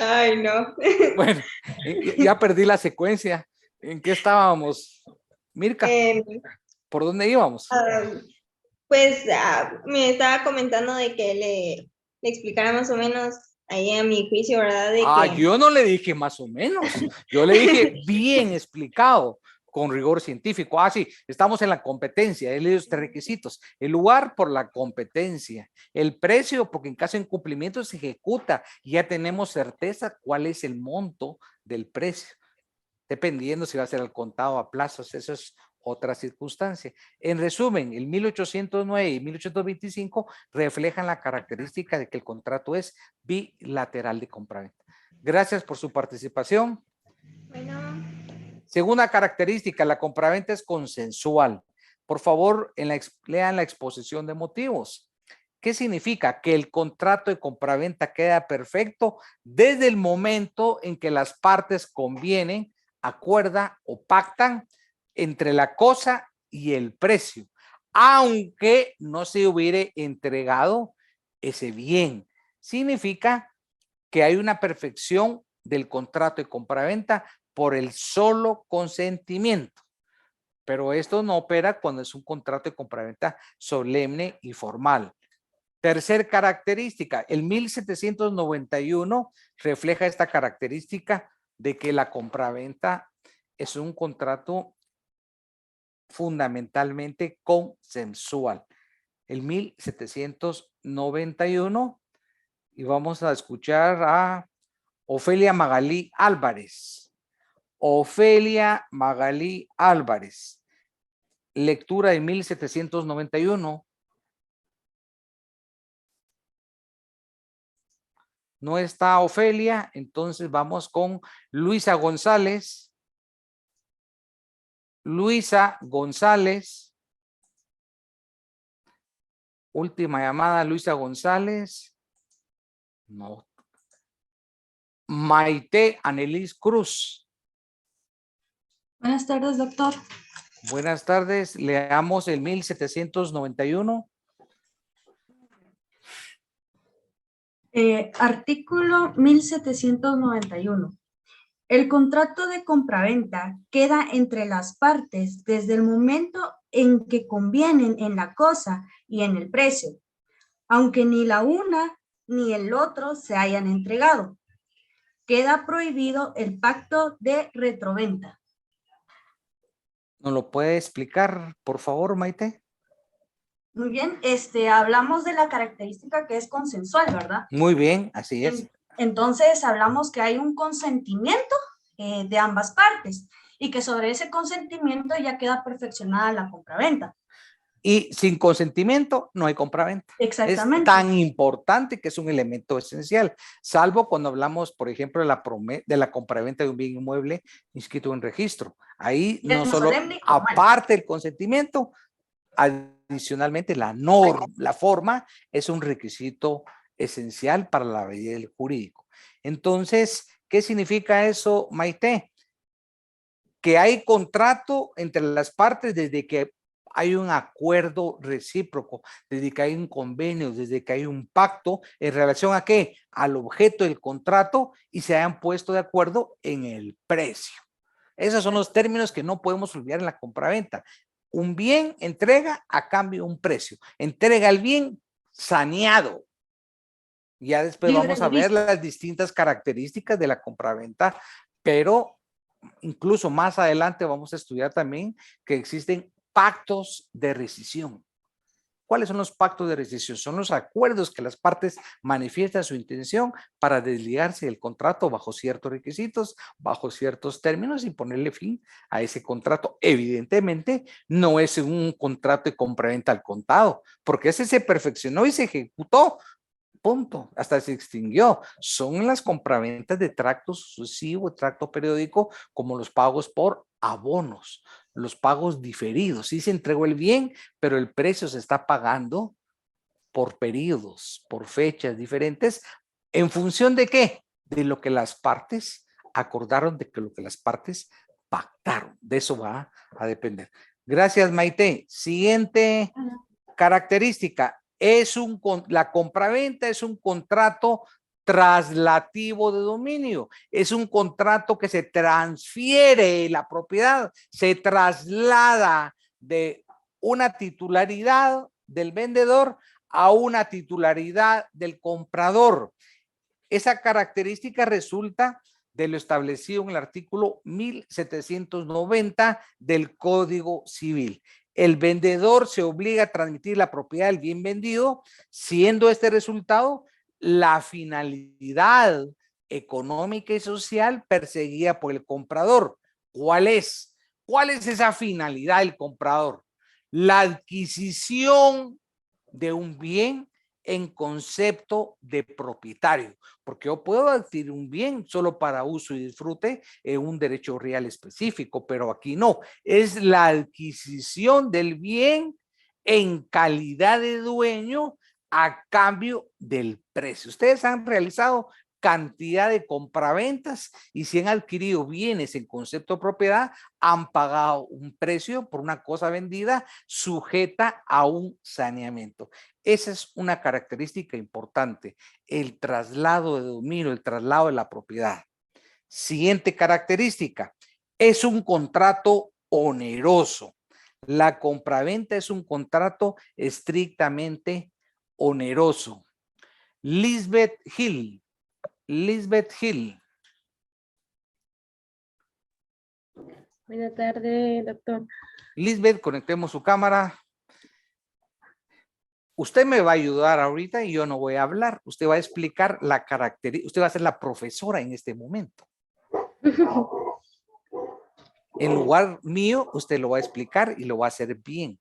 Ay, no. Bueno, ya perdí la secuencia. ¿En qué estábamos? Mirka, ¿por dónde íbamos? Pues me estaba comentando de que le explicara más o menos ahí a mi juicio, ¿verdad? De que... Yo no le dije más o menos. Yo le dije bien explicado, con rigor científico. Sí, estamos en la competencia, he leído estos requisitos. El lugar por la competencia, el precio porque en caso de incumplimiento se ejecuta y ya tenemos certeza cuál es el monto del precio, dependiendo si va a ser al contado a plazos, eso es otra circunstancia. En resumen, el 1809 y 1825 reflejan la característica de que el contrato es bilateral de compraventa. Gracias por su participación. Bueno. Segunda característica, la compraventa es consensual. Por favor, lean la exposición de motivos. ¿Qué significa? Que el contrato de compraventa queda perfecto desde el momento en que las partes convienen, acuerdan o pactan entre la cosa y el precio, aunque no se hubiere entregado ese bien. Significa que hay una perfección del contrato de compraventa por el solo consentimiento. Pero esto no opera cuando es un contrato de compraventa solemne y formal. Tercer característica, el 1791 refleja esta característica de que la compraventa es un contrato fundamentalmente consensual. El 1791, y vamos a escuchar a Ofelia Magalí Álvarez. Ofelia Magalí Álvarez. Lectura de 1791. No está Ofelia, entonces vamos con Luisa González. Luisa González. Última llamada, Luisa González. No. Maite Anelis Cruz. Buenas tardes, doctor. Buenas tardes. Leamos el 1791. Artículo 1791. El contrato de compraventa queda entre las partes desde el momento en que convienen en la cosa y en el precio, aunque ni la una ni el otro se hayan entregado. Queda prohibido el pacto de retroventa. ¿Nos lo puede explicar, por favor, Maite? Muy bien, hablamos de la característica que es consensual, ¿verdad? Muy bien, así es. Entonces hablamos que hay un consentimiento de ambas partes y que sobre ese consentimiento ya queda perfeccionada la compraventa. Y sin consentimiento no hay compraventa. Exactamente. Es tan importante que es un elemento esencial, salvo cuando hablamos, por ejemplo, de la compraventa de un bien inmueble inscrito en registro. Ahí no solo, aparte del consentimiento, adicionalmente la norma, la forma es un requisito esencial para la validez del jurídico. Entonces, ¿qué significa eso, Maite? Que hay contrato entre las partes desde que hay un acuerdo recíproco, desde que hay un convenio, desde que hay un pacto, ¿en relación a qué? Al objeto del contrato y se hayan puesto de acuerdo en el precio. Esos son los términos que no podemos olvidar en la compraventa. Un bien entrega a cambio de un precio. Entrega el bien saneado. Ya después vamos a ver las distintas características de la compraventa, pero incluso más adelante vamos a estudiar también que existen pactos de rescisión. ¿Cuáles son los pactos de rescisión? Son los acuerdos que las partes manifiestan su intención para desligarse del contrato bajo ciertos requisitos, bajo ciertos términos y ponerle fin a ese contrato. Evidentemente, no es un contrato de compraventa al contado, porque ese se perfeccionó y se ejecutó. Punto, hasta se extinguió. Son las compraventas de tracto sucesivo, tracto periódico, como los pagos por abonos, los pagos diferidos. Sí se entregó el bien, pero el precio se está pagando por periodos, por fechas diferentes, ¿en función de qué? De lo que las partes acordaron, de que lo que las partes pactaron. De eso va a depender. Gracias, Maite. Siguiente característica. La compraventa es un contrato traslativo de dominio. Es un contrato que se transfiere la propiedad, se traslada de una titularidad del vendedor a una titularidad del comprador. Esa característica resulta de lo establecido en el artículo 1790 del Código Civil. El vendedor se obliga a transmitir la propiedad del bien vendido, siendo este resultado la finalidad económica y social perseguida por el comprador. ¿Cuál es? ¿Cuál es esa finalidad del comprador? La adquisición de un bien en concepto de propietario, porque yo puedo adquirir un bien solo para uso y disfrute en un derecho real específico, pero aquí no, es la adquisición del bien en calidad de dueño a cambio del precio. Ustedes han realizado cantidad de compraventas y si han adquirido bienes en concepto de propiedad, han pagado un precio por una cosa vendida sujeta a un saneamiento. Esa es una característica importante, el traslado de dominio, el traslado de la propiedad. Siguiente característica, es un contrato oneroso. La compraventa es un contrato estrictamente oneroso. Lisbeth Hill. Buenas tardes, doctor. Lisbeth, conectemos su cámara. Usted me va a ayudar ahorita y yo no voy a hablar. Usted va a explicar la característica. Usted va a ser la profesora en este momento. En lugar mío, usted lo va a explicar y lo va a hacer bien.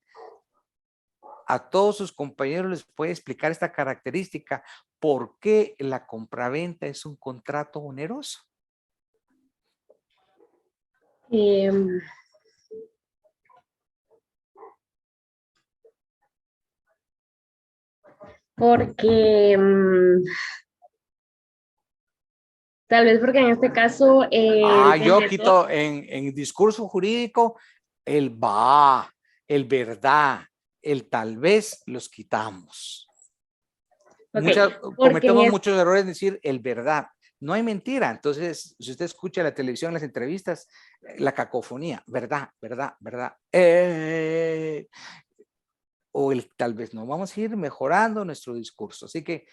A todos sus compañeros les puede explicar esta característica. ¿Por qué la compraventa es un contrato oneroso? Porque tal vez porque en este caso yo quito en discurso jurídico el va, el verdad, el tal vez los quitamos. Okay, Cometemos muchos errores en decir el verdad. No hay mentira. Entonces, si usted escucha la televisión, las entrevistas, la cacofonía, verdad, verdad, verdad. O el tal vez no. Vamos a ir mejorando nuestro discurso. Así que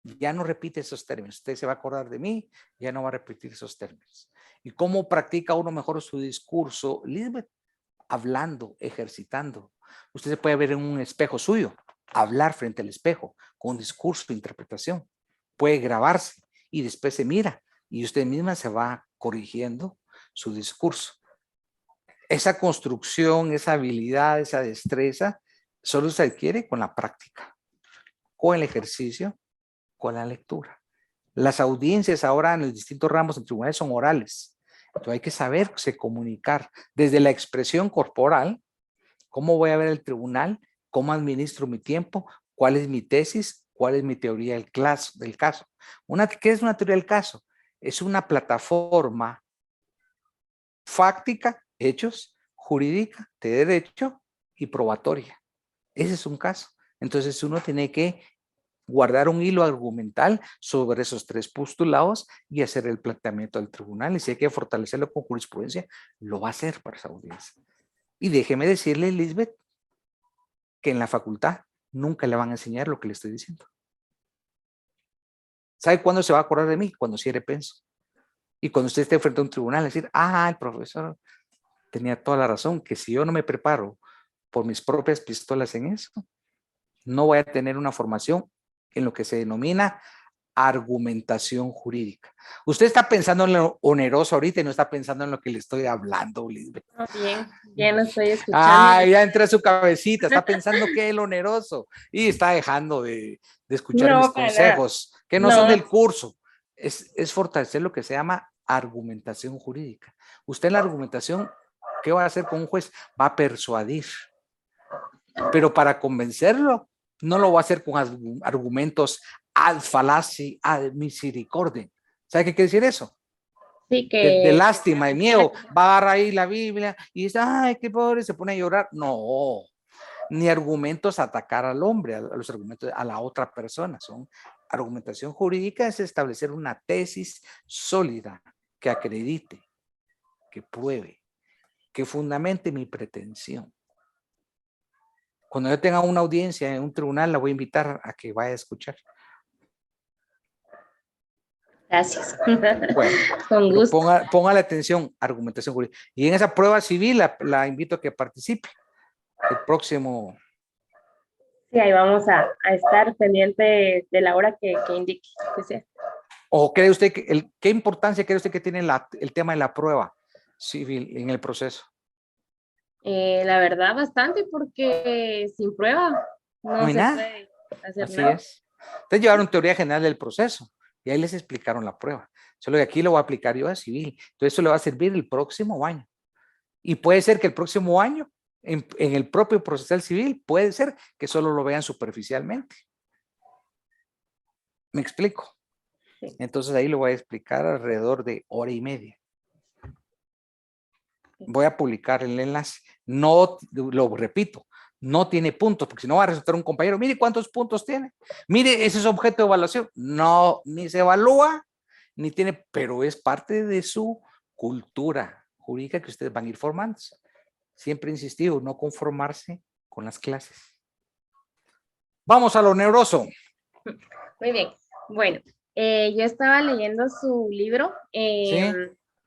ya no repite esos términos. Usted se va a acordar de mí, ya no va a repetir esos términos. ¿Y cómo practica uno mejor su discurso? Lisbeth, hablando, ejercitando. Usted se puede ver en un espejo suyo, hablar frente al espejo, con un discurso de interpretación. Puede grabarse y después se mira y usted misma se va corrigiendo su discurso. Esa construcción, esa habilidad, esa destreza, solo se adquiere con la práctica, con el ejercicio, con la lectura. Las audiencias ahora en los distintos ramos de tribunales son orales. Entonces hay que saberse comunicar desde la expresión corporal. ¿Cómo voy a ver el tribunal? ¿Cómo administro mi tiempo? ¿Cuál es mi tesis? ¿Cuál es mi teoría del caso? ¿Qué es una teoría del caso? Es una plataforma fáctica, hechos, jurídica, de derecho y probatoria. Ese es un caso. Entonces uno tiene que guardar un hilo argumental sobre esos tres postulados y hacer el planteamiento del tribunal. Y si hay que fortalecerlo con jurisprudencia, lo va a hacer para esa audiencia. Y déjeme decirle, Lisbeth, que en la facultad nunca le van a enseñar lo que le estoy diciendo. ¿Sabe cuándo se va a acordar de mí? Cuando cierre penso. Y cuando usted esté frente a un tribunal, decir, el profesor tenía toda la razón, que si yo no me preparo por mis propias pistolas en eso. No voy a tener una formación en lo que se denomina argumentación jurídica. Usted está pensando en lo oneroso ahorita y no está pensando en lo que le estoy hablando, Lisbeth. Oh, bien, bien lo estoy escuchando. Ah, ya entré a su cabecita, está pensando que es lo oneroso y está dejando de escuchar No, mis para consejos, que no No. son del curso. Es fortalecer lo que se llama argumentación jurídica. Usted en la argumentación, ¿qué va a hacer con un juez? Va a persuadir. Pero para convencerlo, no lo va a hacer con argumentos ad fallaci, ad misericordia. ¿Sabe qué quiere decir eso? Sí, De lástima, de miedo. Va a agarrar ahí la Biblia y dice, ay, qué pobre, se pone a llorar. No, ni argumentos a atacar al hombre, a los argumentos a la otra persona. Son argumentación jurídica, es establecer una tesis sólida que acredite, que pruebe, que fundamente mi pretensión. Cuando yo tenga una audiencia en un tribunal, la voy a invitar a que vaya a escuchar. Gracias. Bueno, Con pero gusto. ponga la atención, argumentación jurídica. Y en esa prueba civil la invito a que participe. El próximo. Sí, ahí vamos a estar pendiente de la hora que indique. Que sea. ¿O cree usted que qué importancia cree usted que tiene el tema de la prueba civil en el proceso? La verdad, bastante, porque sin prueba no hay se nada. puede hacer Así nada. es. Ustedes llevaron teoría general del proceso y ahí les explicaron la prueba. Solo que aquí lo voy a aplicar yo a civil. Entonces eso le va a servir el próximo año. Y puede ser que el próximo año, en el propio procesal civil, puede ser que solo lo vean superficialmente. ¿Me explico? Sí. Entonces ahí lo voy a explicar alrededor de hora y media. Voy a publicar el enlace. No, lo repito, no tiene puntos, porque si no va a resultar un compañero, mire cuántos puntos tiene. Mire, ese es objeto de evaluación. No, ni se evalúa, ni tiene, pero es parte de su cultura jurídica que ustedes van a ir formándose. Siempre he insistido, no conformarse con las clases. Vamos a lo neuroso. Muy bien. Bueno, yo estaba leyendo su libro ¿Sí?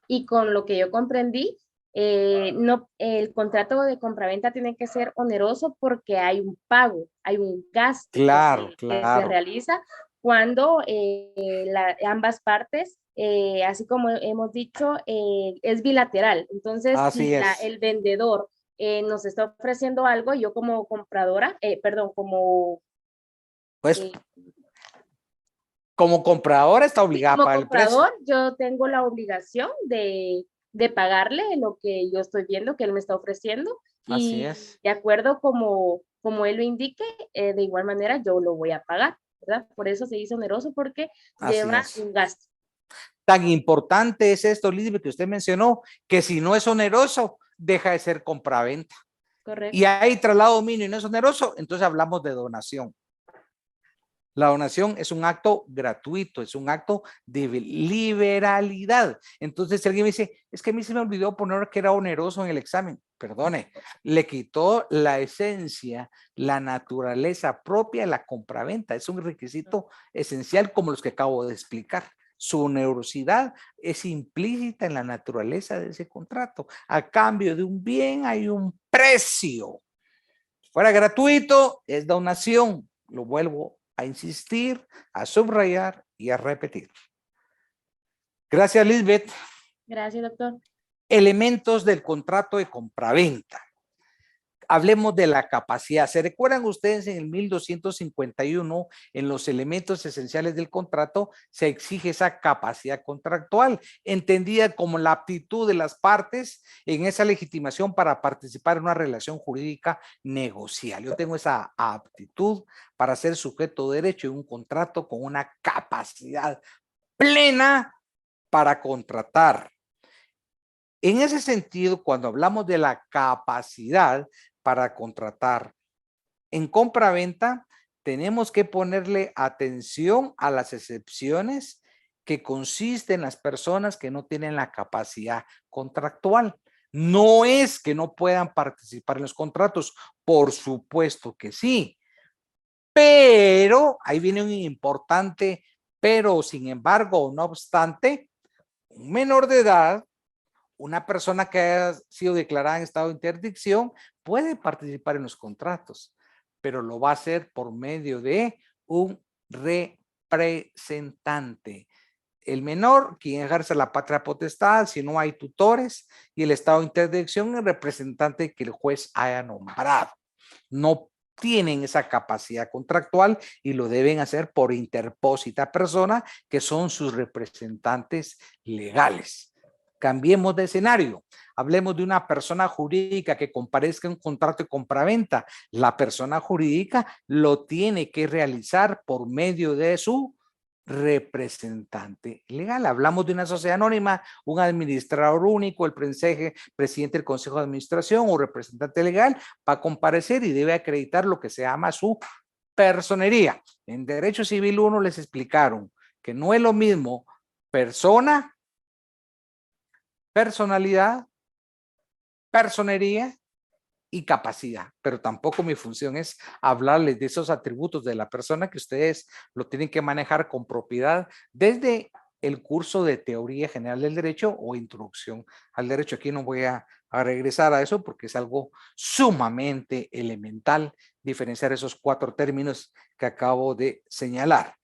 y con lo que yo comprendí, no, el contrato de compraventa tiene que ser oneroso porque hay un pago, hay un gasto Claro, que claro. se realiza cuando ambas partes, así como hemos dicho, es bilateral. Entonces, Así si es. el vendedor nos está ofreciendo algo, yo como compradora, como... Pues, como comprador está obligada a como pagar el precio. comprador, yo tengo la obligación de pagarle lo que yo estoy viendo que él me está ofreciendo. Así Y es. de acuerdo como él lo indique, de igual manera yo lo voy a pagar, ¿verdad? Por eso se hizo oneroso, porque Así lleva es. un gasto. Tan importante es esto, Lisbeth, que usted mencionó, que si no es oneroso, deja de ser compraventa. Correcto. Y hay traslado de dominio y no es oneroso, entonces hablamos de donación. La donación es un acto gratuito, es un acto de liberalidad. Entonces, si alguien me dice, es que a mí se me olvidó poner que era oneroso en el examen, perdone, le quitó la esencia, la naturaleza propia de la compraventa. Es un requisito esencial como los que acabo de explicar. Su onerosidad es implícita en la naturaleza de ese contrato. A cambio de un bien hay un precio. Si fuera gratuito, es donación. Lo vuelvo a insistir, a subrayar y a repetir. Gracias, Lisbeth. Gracias, doctor. Elementos del contrato de compraventa. Hablemos de la capacidad. ¿Se recuerdan ustedes en el 1251, en los elementos esenciales del contrato, se exige esa capacidad contractual, entendida como la aptitud de las partes en esa legitimación para participar en una relación jurídica negocial? Yo tengo esa aptitud para ser sujeto de derecho en un contrato con una capacidad plena para contratar. En ese sentido, cuando hablamos de la capacidad para contratar en compraventa, tenemos que ponerle atención a las excepciones que consisten en las personas que no tienen la capacidad contractual. No es que no puedan participar en los contratos, por supuesto que sí, pero ahí viene un importante pero, sin embargo, no obstante, un menor de edad, una persona que haya sido declarada en estado de interdicción puede participar en los contratos, pero lo va a hacer por medio de un representante. El menor, quien ejerce la patria potestad, si no hay tutores, y el estado de interdicción, el representante que el juez haya nombrado. No tienen esa capacidad contractual y lo deben hacer por interpósita persona, que son sus representantes legales. Cambiemos de escenario. Hablemos de una persona jurídica que comparezca en un contrato de compraventa. La persona jurídica lo tiene que realizar por medio de su representante legal. Hablamos de una sociedad anónima, un administrador único, el presidente del consejo de administración o representante legal va a comparecer y debe acreditar lo que se llama su personería. En Derecho Civil 1 les explicaron que no es lo mismo persona, personalidad, personería y capacidad, pero tampoco mi función es hablarles de esos atributos de la persona, que ustedes lo tienen que manejar con propiedad desde el curso de Teoría General del Derecho o Introducción al Derecho. Aquí no voy a regresar a eso porque es algo sumamente elemental diferenciar esos 4 términos que acabo de señalar.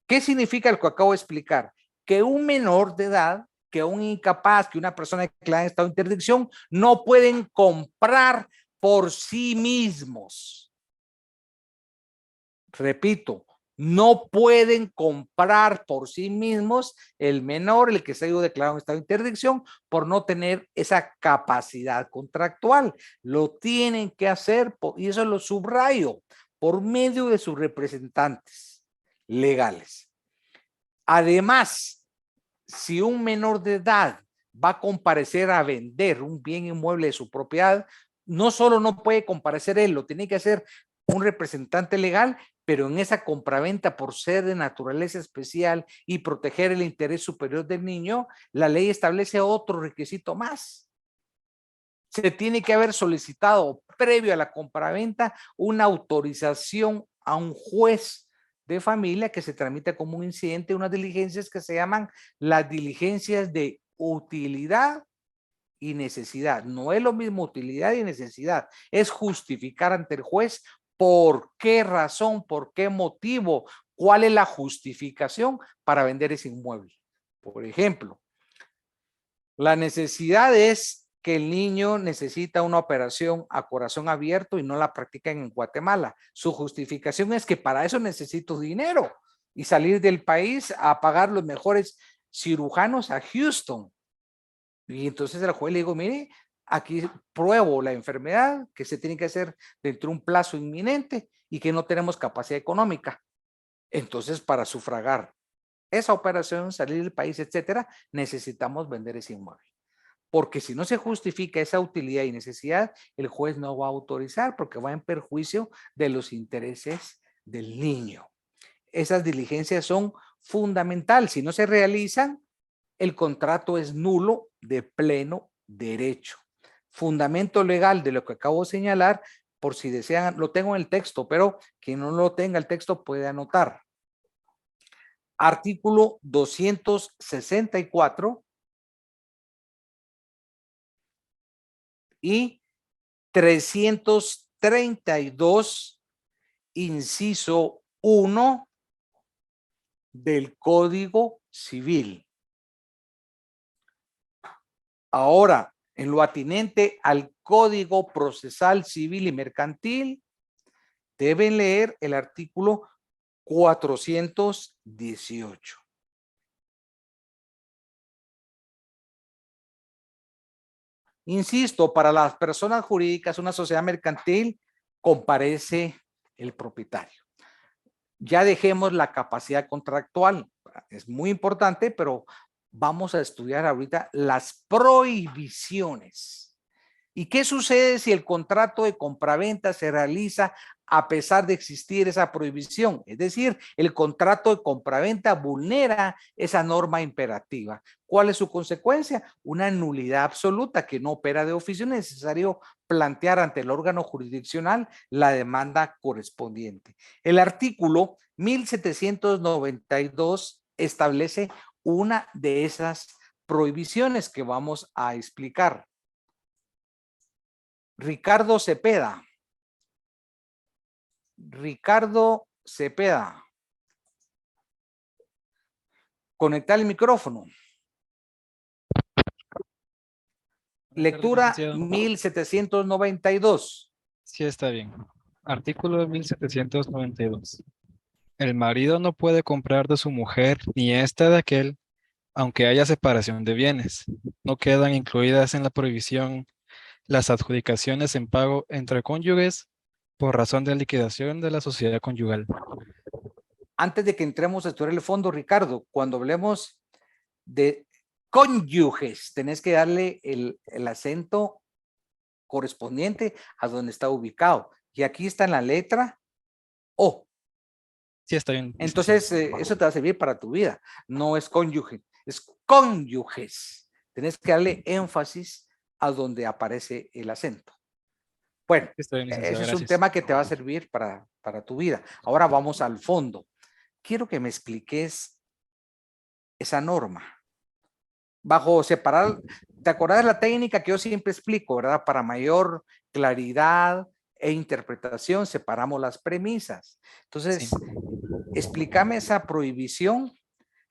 ¿Qué significa lo que acabo de explicar? Que un menor de edad, que un incapaz, que una persona declarada en estado de interdicción no pueden comprar por sí mismos. Repito, no pueden comprar por sí mismos el menor, el que se ha ido declarado en estado de interdicción, por no tener esa capacidad contractual. Lo tienen que hacer, y eso lo subrayo, por medio de sus representantes legales. Además, si un menor de edad va a comparecer a vender un bien inmueble de su propiedad, no solo no puede comparecer él, lo tiene que hacer un representante legal, pero en esa compraventa, por ser de naturaleza especial y proteger el interés superior del niño, la ley establece otro requisito más. Se tiene que haber solicitado previo a la compraventa una autorización a un juez de familia que se tramita como un incidente, unas diligencias que se llaman las diligencias de utilidad y necesidad. No es lo mismo utilidad y necesidad, es justificar ante el juez por qué razón, por qué motivo, cuál es la justificación para vender ese inmueble. Por ejemplo, la necesidad es que el niño necesita una operación a corazón abierto y no la practican en Guatemala. Su justificación es que para eso necesito dinero y salir del país a pagar los mejores cirujanos a Houston. Y entonces el juez le digo, mire, aquí pruebo la enfermedad que se tiene que hacer dentro de un plazo inminente y que no tenemos capacidad económica. Entonces, para sufragar esa operación, salir del país, etcétera, necesitamos vender ese inmueble. Porque si no se justifica esa utilidad y necesidad, el juez no va a autorizar porque va en perjuicio de los intereses del niño. Esas diligencias son fundamentales. Si no se realizan, el contrato es nulo de pleno derecho. Fundamento legal de lo que acabo de señalar, por si desean, lo tengo en el texto, pero quien no lo tenga el texto puede anotar. Artículo 264 y 332, inciso 1 del Código Civil. Ahora, en lo atinente al Código Procesal Civil y Mercantil, deben leer el artículo 418. Insisto, para las personas jurídicas, una sociedad mercantil, comparece el propietario. Ya dejemos la capacidad contractual, es muy importante, pero vamos a estudiar ahorita las prohibiciones. ¿Y qué sucede si el contrato de compraventa se realiza a pesar de existir esa prohibición? Es decir, el contrato de compraventa vulnera esa norma imperativa. ¿Cuál es su consecuencia? Una nulidad absoluta que no opera de oficio. Es necesario plantear ante el órgano jurisdiccional la demanda correspondiente. El artículo 1792 establece una de esas prohibiciones que vamos a explicar. Ricardo Cepeda. Ricardo Cepeda. Conectar el micrófono. Lectura 1792. Sí, está bien. Artículo 1792. El marido no puede comprar de su mujer ni ésta de aquel, aunque haya separación de bienes. No quedan incluidas en la prohibición las adjudicaciones en pago entre cónyuges por razón de liquidación de la sociedad conyugal. Antes de que entremos a estudiar el fondo, Ricardo, cuando hablemos de cónyuges, tenés que darle el acento correspondiente a donde está ubicado. Y aquí está en la letra O. Sí, está bien. Entonces, eso te va a servir para tu vida. No es cónyuge, es cónyuges. Tenés que darle énfasis a donde aparece el acento. Bueno, Está bien, licenciado, ese es un gracias. tema que te va a servir para tu vida. Ahora vamos al fondo. Quiero que me expliques esa norma. Bajo separar, ¿te acordás de la técnica que yo siempre explico, verdad? Para mayor claridad e interpretación, separamos las premisas. Entonces, Sí. explícame esa prohibición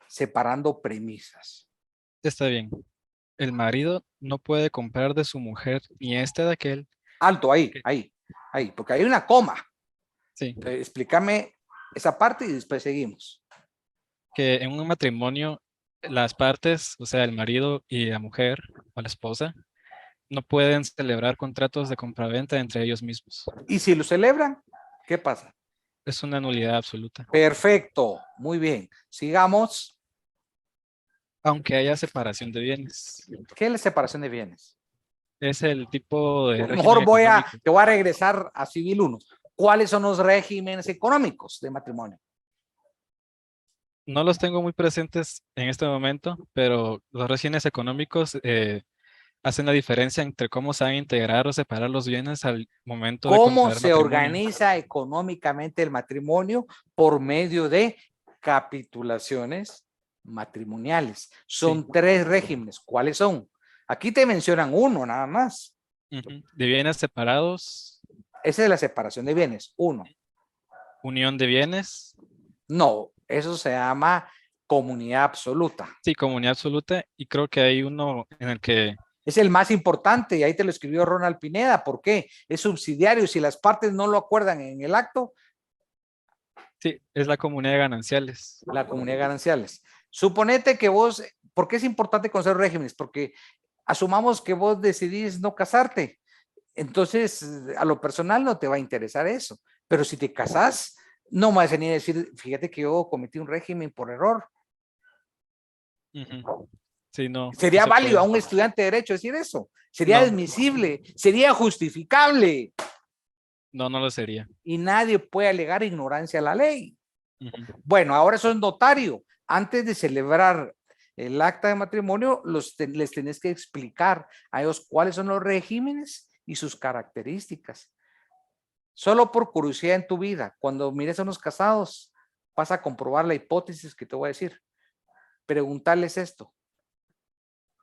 separando premisas. Está bien. El marido no puede comprar de su mujer ni ésta de aquel. Alto, ahí, Ok. ahí, porque hay una coma. Sí, Explícame esa parte y después seguimos. que en un matrimonio las partes, o sea, el marido y la mujer o la esposa, no pueden celebrar contratos de compraventa entre ellos mismos. Y si lo celebran, ¿qué pasa? Es una nulidad absoluta. Perfecto, muy bien. Sigamos. Aunque haya separación de bienes. ¿Qué es la separación de bienes? Es el tipo de Mejor régimen económico. te voy a regresar a Civil 1. ¿Cuáles son los regímenes económicos de matrimonio? No los tengo muy presentes en este momento, pero los regímenes económicos hacen la diferencia entre cómo se van a integrar o separar los bienes al momento de ¿Cómo contraer se matrimonio. organiza económicamente el matrimonio? Por medio de capitulaciones matrimoniales. Son Sí. 3 regímenes. ¿Cuáles son? Aquí te mencionan uno nada más. Ujú. De bienes separados, Esa es la separación de bienes. 1. unión de bienes, No, eso se llama comunidad absoluta. sí, comunidad absoluta, y creo que hay uno en el que Es el más importante y ahí te lo escribió Ronald Pineda. ¿Por qué? Es subsidiario. Si las partes no lo acuerdan en el acto, sí, es la comunidad de gananciales. la comunidad de gananciales. Suponete que vos, ¿por qué es importante conocer regímenes? Porque asumamos que vos decidís no casarte. Entonces, a lo personal no te va a interesar eso. Pero si te casás, no me vas a venir a decir, fíjate que yo cometí un régimen por error. Ujú. Sí, no. Sería no se válido a puede. un estudiante de derecho decir eso. Sería No. admisible, sería justificable. No, no lo sería. Y nadie puede alegar ignorancia a la ley. Ujú. Bueno, ahora sos notario. Antes de celebrar el acta de matrimonio, les tenés que explicar a ellos cuáles son los regímenes y sus características. Solo por curiosidad en tu vida, cuando mires a unos casados, vas a comprobar la hipótesis que te voy a decir. Preguntarles esto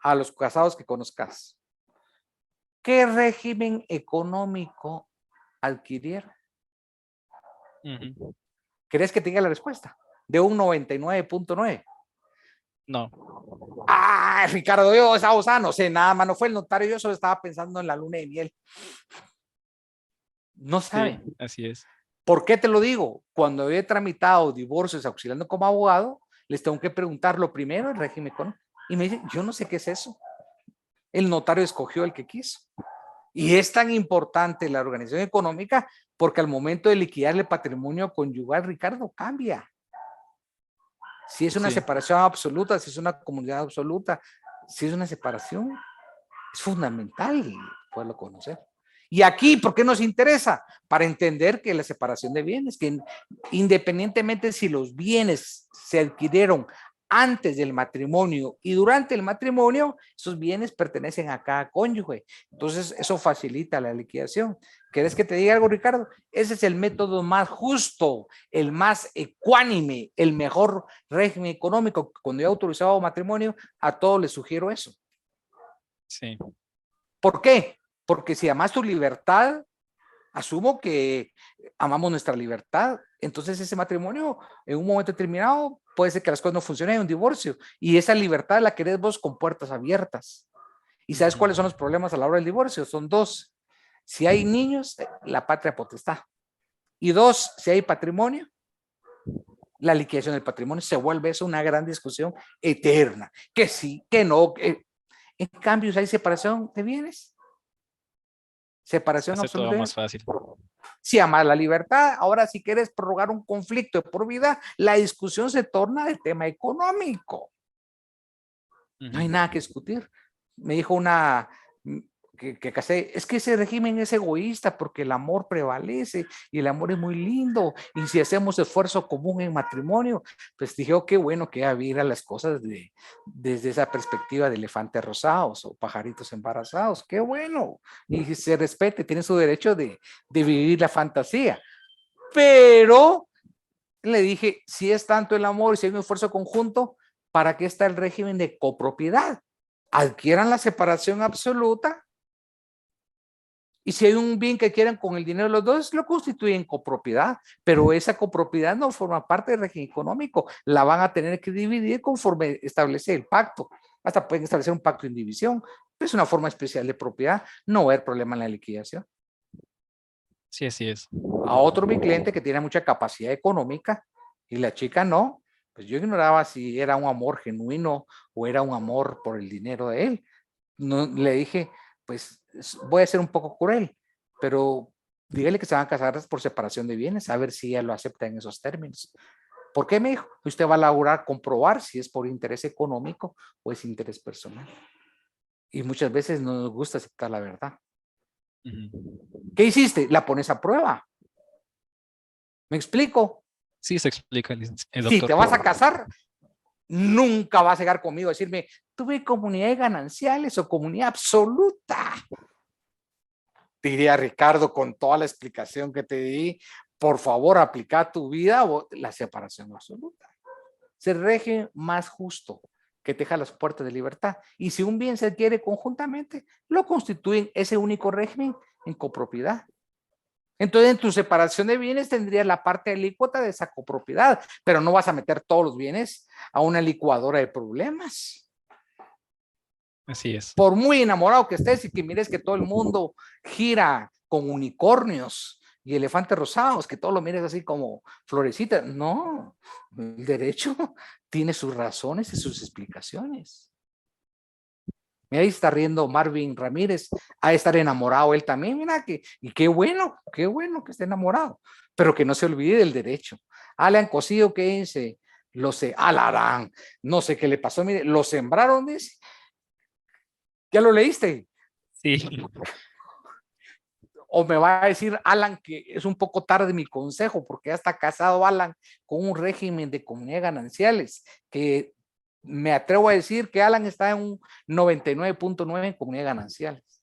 a los casados que conozcas. ¿Qué régimen económico adquirieron? Ujú. ¿Querés que te diga la respuesta? De un 99.9. No. Ah, Ricardo, yo esa no sé nada más, no fue el notario, yo solo estaba pensando en la luna de miel. No sabe. Sí, así es. ¿Por qué te lo digo? Cuando he tramitado divorcios auxiliando como abogado, les tengo que preguntar lo primero el régimen económico. Y me dicen, yo no sé qué es eso. El notario escogió el que quiso. Y es tan importante la organización económica porque al momento de liquidar el patrimonio conyugal, Ricardo, cambia. Si es una Sí. separación absoluta, si es una comunidad absoluta, si es una separación, es fundamental poderlo conocer. Y aquí, ¿por qué nos interesa? Para entender que la separación de bienes, que independientemente si los bienes se adquirieron antes del matrimonio y durante el matrimonio, esos bienes pertenecen a cada cónyuge. Entonces, eso facilita la liquidación. ¿Quieres que te diga algo, Ricardo? Ese es el método más justo, el más ecuánime, el mejor régimen económico. Cuando yo he autorizado matrimonio, a todos les sugiero eso. Sí. ¿Por qué? Porque si amas tu libertad, asumo que amamos nuestra libertad. Entonces ese matrimonio en un momento determinado puede ser que las cosas no funcionen, hay un divorcio. Y esa libertad la querés vos con puertas abiertas. ¿Y sabes cuáles son los problemas a la hora del divorcio? Son dos. Si hay niños, la patria potestad. Y dos, si hay patrimonio, la liquidación del patrimonio. Se vuelve eso una gran discusión eterna. Que sí, que no. En cambio, si hay separación de bienes. Separación Hace todo absoluta. más fácil. Si amas la libertad, ahora si quieres prorrogar un conflicto de por vida, la discusión se torna del tema económico. No hay nada que discutir. Me dijo una que casé, es que ese régimen es egoísta porque el amor prevalece y el amor es muy lindo. Y si hacemos esfuerzo común en matrimonio, pues dije, oh, qué bueno que vivir a las cosas desde esa perspectiva de elefantes rosados o pajaritos embarazados. Qué bueno. Y se respete, tiene su derecho de vivir la fantasía. Pero le dije, si es tanto el amor y si hay un esfuerzo conjunto, ¿para qué está el régimen de copropiedad? Adquieran la separación absoluta y si hay un bien que quieran con el dinero de los dos, lo constituyen copropiedad, pero esa copropiedad no forma parte del régimen económico, la van a tener que dividir conforme establece el pacto, hasta pueden establecer un pacto de indivisión, es una forma especial de propiedad, no va a haber problema en la liquidación. Sí, así es. A otro mi cliente que tiene mucha capacidad económica y la chica no, pues yo ignoraba si era un amor genuino o era un amor por el dinero de él. No, le dije, pues voy a ser un poco cruel, pero dígale que se van a casar por separación de bienes, a ver si ella lo acepta en esos términos. ¿Por qué me dijo? Usted va a lograr comprobar si es por interés económico o es interés personal. Y muchas veces no nos gusta aceptar la verdad. ¿Qué hiciste? La pones a prueba. ¿Me explico? Sí, se explica, el doctor. Si te vas a casar, nunca vas a llegar conmigo a decirme, tuve comunidades gananciales o comunidad absoluta. Te diría, Ricardo, con toda la explicación que te di, por favor, aplica a tu vida la separación absoluta. Se rige más justo que te deja las puertas de libertad. Y si un bien se adquiere conjuntamente, lo constituyen ese único régimen en copropiedad. Entonces, en tu separación de bienes tendrías la parte alícuota de esa copropiedad, pero no vas a meter todos los bienes a una licuadora de problemas. Así es. Por muy enamorado que estés y que mires que todo el mundo gira con unicornios y elefantes rosados, que todo lo mires así como florecitas. No, el derecho tiene sus razones y sus explicaciones. Ahí está riendo Marvin Ramírez, ha de estar enamorado él también, mira, y qué bueno que esté enamorado, pero que no se olvide del derecho. Alan Cosío, ¿qué dice? Lo sé, Alarán, no sé qué le pasó, mire, lo sembraron, dice. ¿Ya lo leíste? Sí. O me va a decir Alan que es un poco tarde mi consejo, porque ya está casado Alan con un régimen de comunidades gananciales, que me atrevo a decir que Alan está en un 99.9 en comunidades gananciales.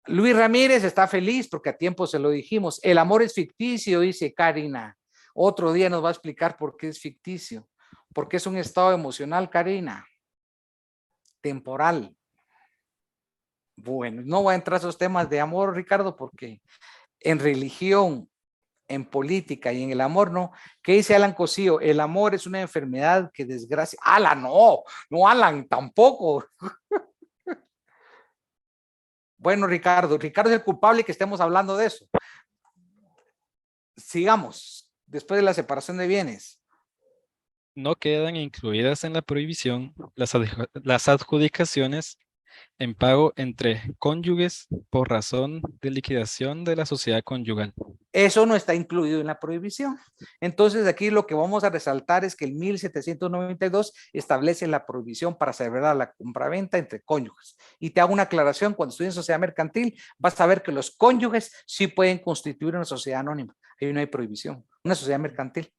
Luis Ramírez está feliz porque a tiempo se lo dijimos. El amor es ficticio, dice Karina. Otro día nos va a explicar por qué es ficticio. Porque es un estado emocional, Karina. Temporal. Bueno, no voy a entrar a esos temas de amor, Ricardo, porque en religión, en política y en el amor, no. ¿Qué dice Alan Cosío? El amor es una enfermedad que desgracia. Alan, no, Alan, tampoco. Bueno, Ricardo es el culpable que estemos hablando de eso. Sigamos, después de la separación de bienes. No quedan incluidas en la prohibición las adjudicaciones en pago entre cónyuges por razón de liquidación de la sociedad conyugal. Eso no está incluido en la prohibición. Entonces, aquí lo que vamos a resaltar es que el 1792 establece la prohibición para celebrar la compraventa entre cónyuges. Y te hago una aclaración, cuando estudies sociedad mercantil, vas a ver que los cónyuges sí pueden constituir una sociedad anónima. Ahí no hay prohibición, una sociedad mercantil.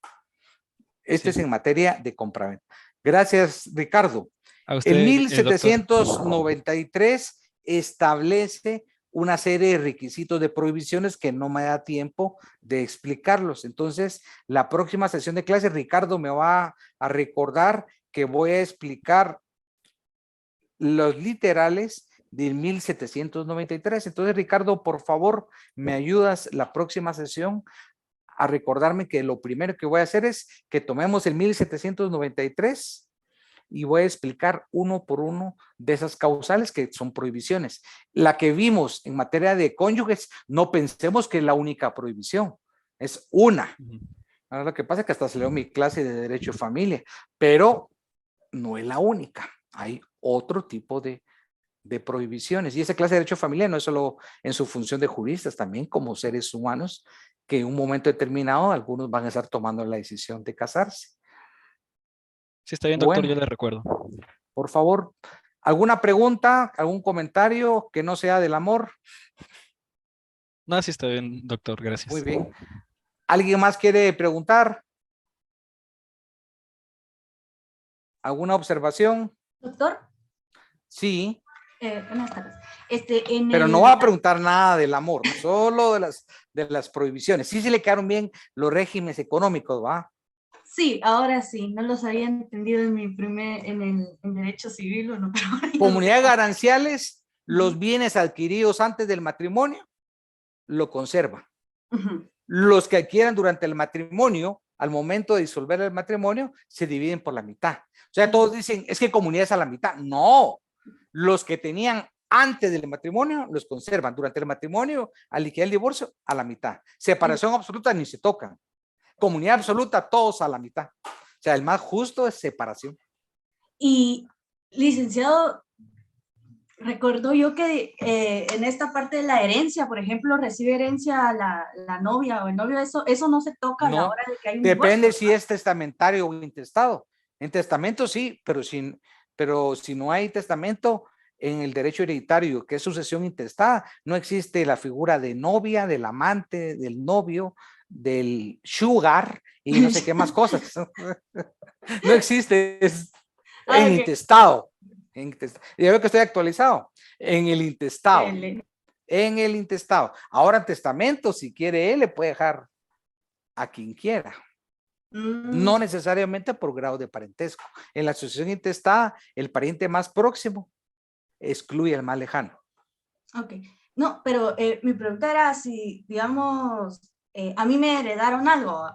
Esto es en materia de compraventa. Gracias, Ricardo. En 1793 establece una serie de requisitos de prohibiciones que no me da tiempo de explicarlos. Entonces, la próxima sesión de clase, Ricardo me va a recordar que voy a explicar los literales del 1793. Entonces, Ricardo, por favor, me ayudas la próxima sesión a recordarme que lo primero que voy a hacer es que tomemos el 1793 y voy a explicar uno por uno de esas causales que son prohibiciones. La que vimos en materia de cónyuges, no pensemos que es la única prohibición, es una. Ahora lo que pasa es que hasta salió mi clase de Derecho de Familia, pero no es la única. Hay otro tipo de prohibiciones. Y esa clase de Derecho de Familia no es solo en su función de juristas, también como seres humanos que en un momento determinado algunos van a estar tomando la decisión de casarse. Sí, está bien, doctor, Bueno, yo le recuerdo. por favor, ¿alguna pregunta, algún comentario que no sea del amor? No, sí está bien, doctor, gracias. Muy bien. ¿Alguien más quiere preguntar? ¿Alguna observación? Doctor, Sí, buenas tardes. pero no va a preguntar nada del amor, solo de las prohibiciones. Sí se le quedaron bien los regímenes económicos, ¿va? Sí, ahora sí, no los había entendido en en derecho civil, ¿o no? Pero ahora ya Comunidades lo sé. gananciales, los bienes adquiridos antes del matrimonio, lo conservan. Ujú. Los que adquieran durante el matrimonio, al momento de disolver el matrimonio, se dividen por la mitad. O sea, todos dicen, es que comunidades a la mitad. No, los que tenían antes del matrimonio los conservan. Durante el matrimonio, al liquidar el divorcio, a la mitad. Separación absoluta ni se tocan. Comunidad absoluta, todos a la mitad. O sea, el más justo es separación. Y, licenciado, recuerdo yo que en esta parte de la herencia, por ejemplo, recibe herencia la novia o el novio, eso no se toca a la No, hora de que hay un depende divorcio, si es testamentario o intestado. En testamento sí, pero si no hay testamento, en el derecho hereditario, que es sucesión intestada, no existe la figura de novia, del amante, del novio, del sugar y no sé qué más cosas. No existe, es Ah, en ok. intestado. Y yo creo que estoy actualizado. En el intestado. L. En el intestado. Ahora en testamento, si quiere él, le puede dejar a quien quiera. No necesariamente por grado de parentesco. En la sucesión intestada, el pariente más próximo excluye al más lejano. Ok. No, pero mi pregunta era si, digamos, a mí me heredaron algo,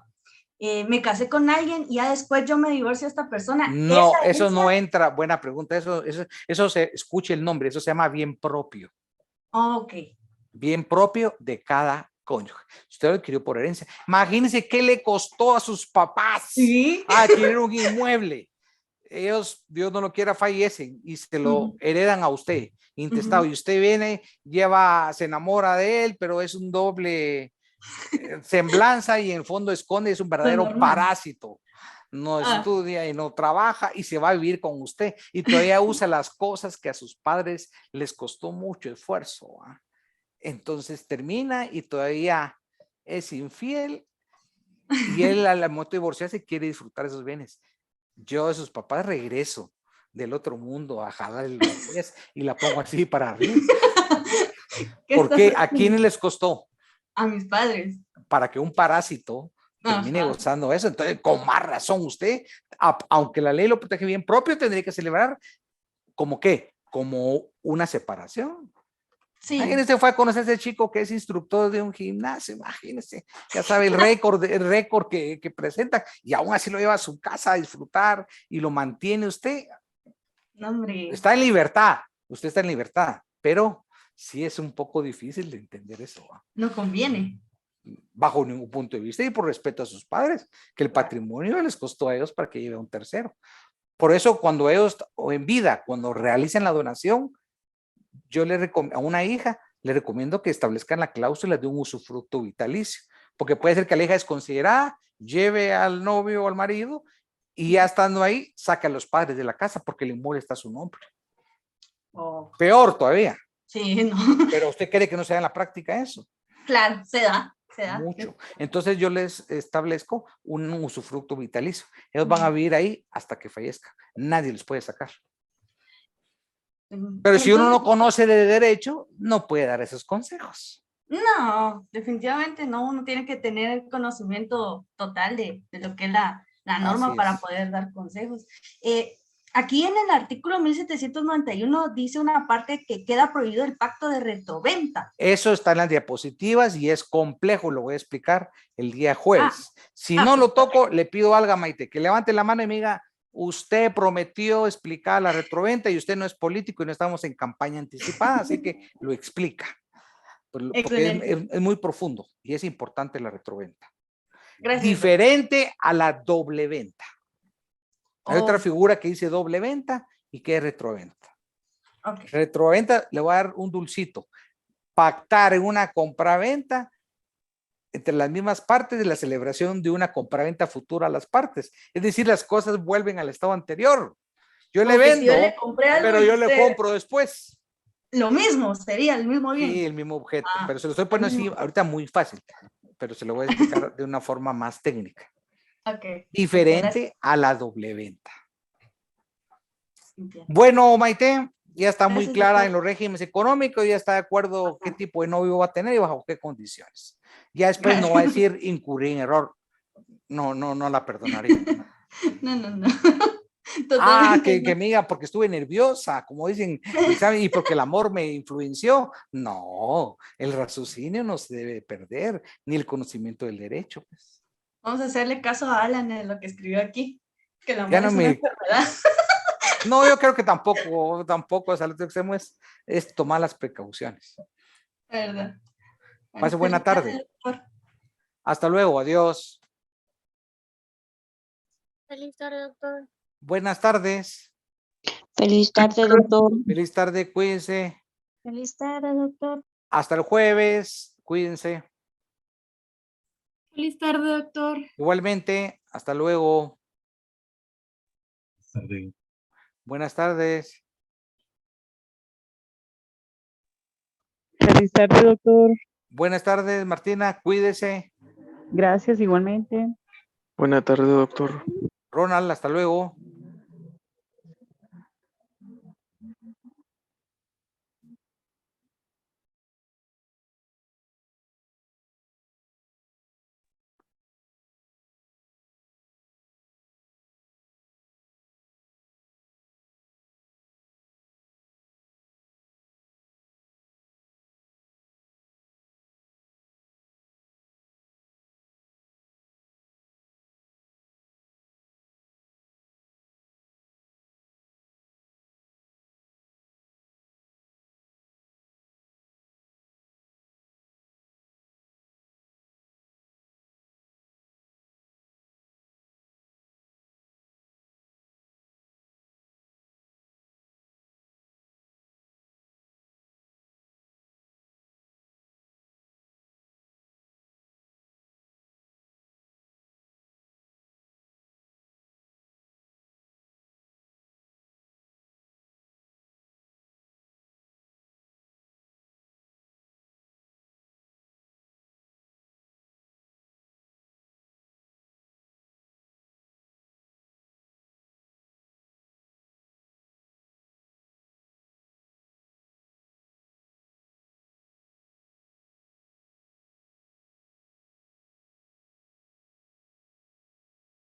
me casé con alguien y ya después yo me divorcio de esta persona. No, ¿Esa eso no herencia? entra, buena pregunta, eso se escuche el nombre, eso se llama bien propio. Ok. Bien propio de cada cónyuge. Usted lo adquirió por herencia. Imagínense qué le costó a sus papás Sí. adquirir un inmueble. Ellos, Dios no lo quiera, fallecen y se lo heredan a usted, intestado. Y usted viene, se enamora de él, pero es un doble semblanza y en el fondo esconde, es un Lo verdadero normal. parásito. No Ah, estudia y no trabaja y se va a vivir con usted y todavía usa las cosas que a sus padres les costó mucho esfuerzo. ¿Ah? Entonces termina y todavía es infiel y él al momento de divorciarse quiere disfrutar esos bienes. Yo de sus papás regreso del otro mundo a jalarle los pies y la pongo así para arriba. ¿qué ¿Por estás qué? ¿A haciendo? quiénes les costó? A mis padres. Para que un parásito termine Ajá. gozando eso. Entonces, con más razón usted, aunque la ley lo protege bien propio, tendría que celebrar como qué, como una separación. Sí. Imagínese, fue a conocer a ese chico que es instructor de un gimnasio, imagínese, ya sabe el récord que presenta y aún así lo lleva a su casa a disfrutar y lo mantiene usted. No, hombre. Está en libertad, usted está en libertad, pero sí es un poco difícil de entender eso. No conviene. Bajo ningún punto de vista y por respeto a sus padres, que el patrimonio les costó a ellos para que lleve a un tercero. Por eso cuando ellos, o en vida, cuando realicen la donación, yo a una hija le recomiendo que establezcan la cláusula de un usufructo vitalicio, porque puede ser que la hija es considerada, lleve al novio o al marido y ya estando ahí, saque a los padres de la casa porque el inmueble está a su nombre. Oh. Peor todavía. Sí, no. Pero usted cree que no se da en la práctica eso. Claro, se da. Mucho. Entonces yo les establezco un usufructo vitalicio. Ellos van a vivir ahí hasta que fallezcan. Nadie los puede sacar. Pero si uno no conoce de derecho, no puede dar esos consejos. No, definitivamente no. Uno tiene que tener el conocimiento total de lo que es la norma para poder dar consejos. aquí en el artículo 1791 dice una parte que queda prohibido el pacto de retroventa. Eso está en las diapositivas y es complejo, lo voy a explicar el día jueves. Si no lo toco, le pido algo a Maite, que levante la mano y me diga, usted prometió explicar la retroventa y usted no es político y no estamos en campaña anticipada, así que lo explica. Porque es muy profundo y es importante la retroventa. Gracias. Diferente a la doble venta. Hay otra figura que dice doble venta y que es retroventa. Okay. Retroventa, le voy a dar un dulcito. Pactar en una compraventa entre las mismas partes de la celebración de una compraventa futura a las partes. Es decir, las cosas vuelven al estado anterior. Yo le vendo, si yo le compré algo pero yo le compro después. Lo mismo, sería el mismo bien. Sí, el mismo objeto, pero se lo estoy poniendo así ahorita muy fácil, pero se lo voy a explicar de una forma más técnica. Okay. Diferente a la doble venta. Bueno, Maite, ya está muy clara en los regímenes económicos, ya está de acuerdo qué tipo de novio va a tener y bajo qué condiciones. Ya después no va a decir incurrir en error. No la perdonaría. No. Que me diga porque estuve nerviosa, como dicen, ¿saben? Y porque el amor me influenció. No, el raciocinio no se debe perder, ni el conocimiento del derecho. Pues. Vamos a hacerle caso a Alan en lo que escribió aquí, que el amor ya no es una enfermedad. No, yo creo que tampoco, o sea, lo que hacemos es tomar las precauciones. ¿Verdad? Pase buena tarde. Hasta luego, adiós. Feliz tarde, doctor. Buenas tardes. Feliz tarde, doctor. Feliz tarde, cuídense. Feliz tarde, doctor. Hasta el jueves, cuídense. Feliz tarde, doctor. Igualmente, hasta luego. Buenas tardes. Feliz tarde, doctor. Buenas tardes, Martina, cuídese. Gracias, igualmente. Buenas tardes, doctor. Ronald, hasta luego.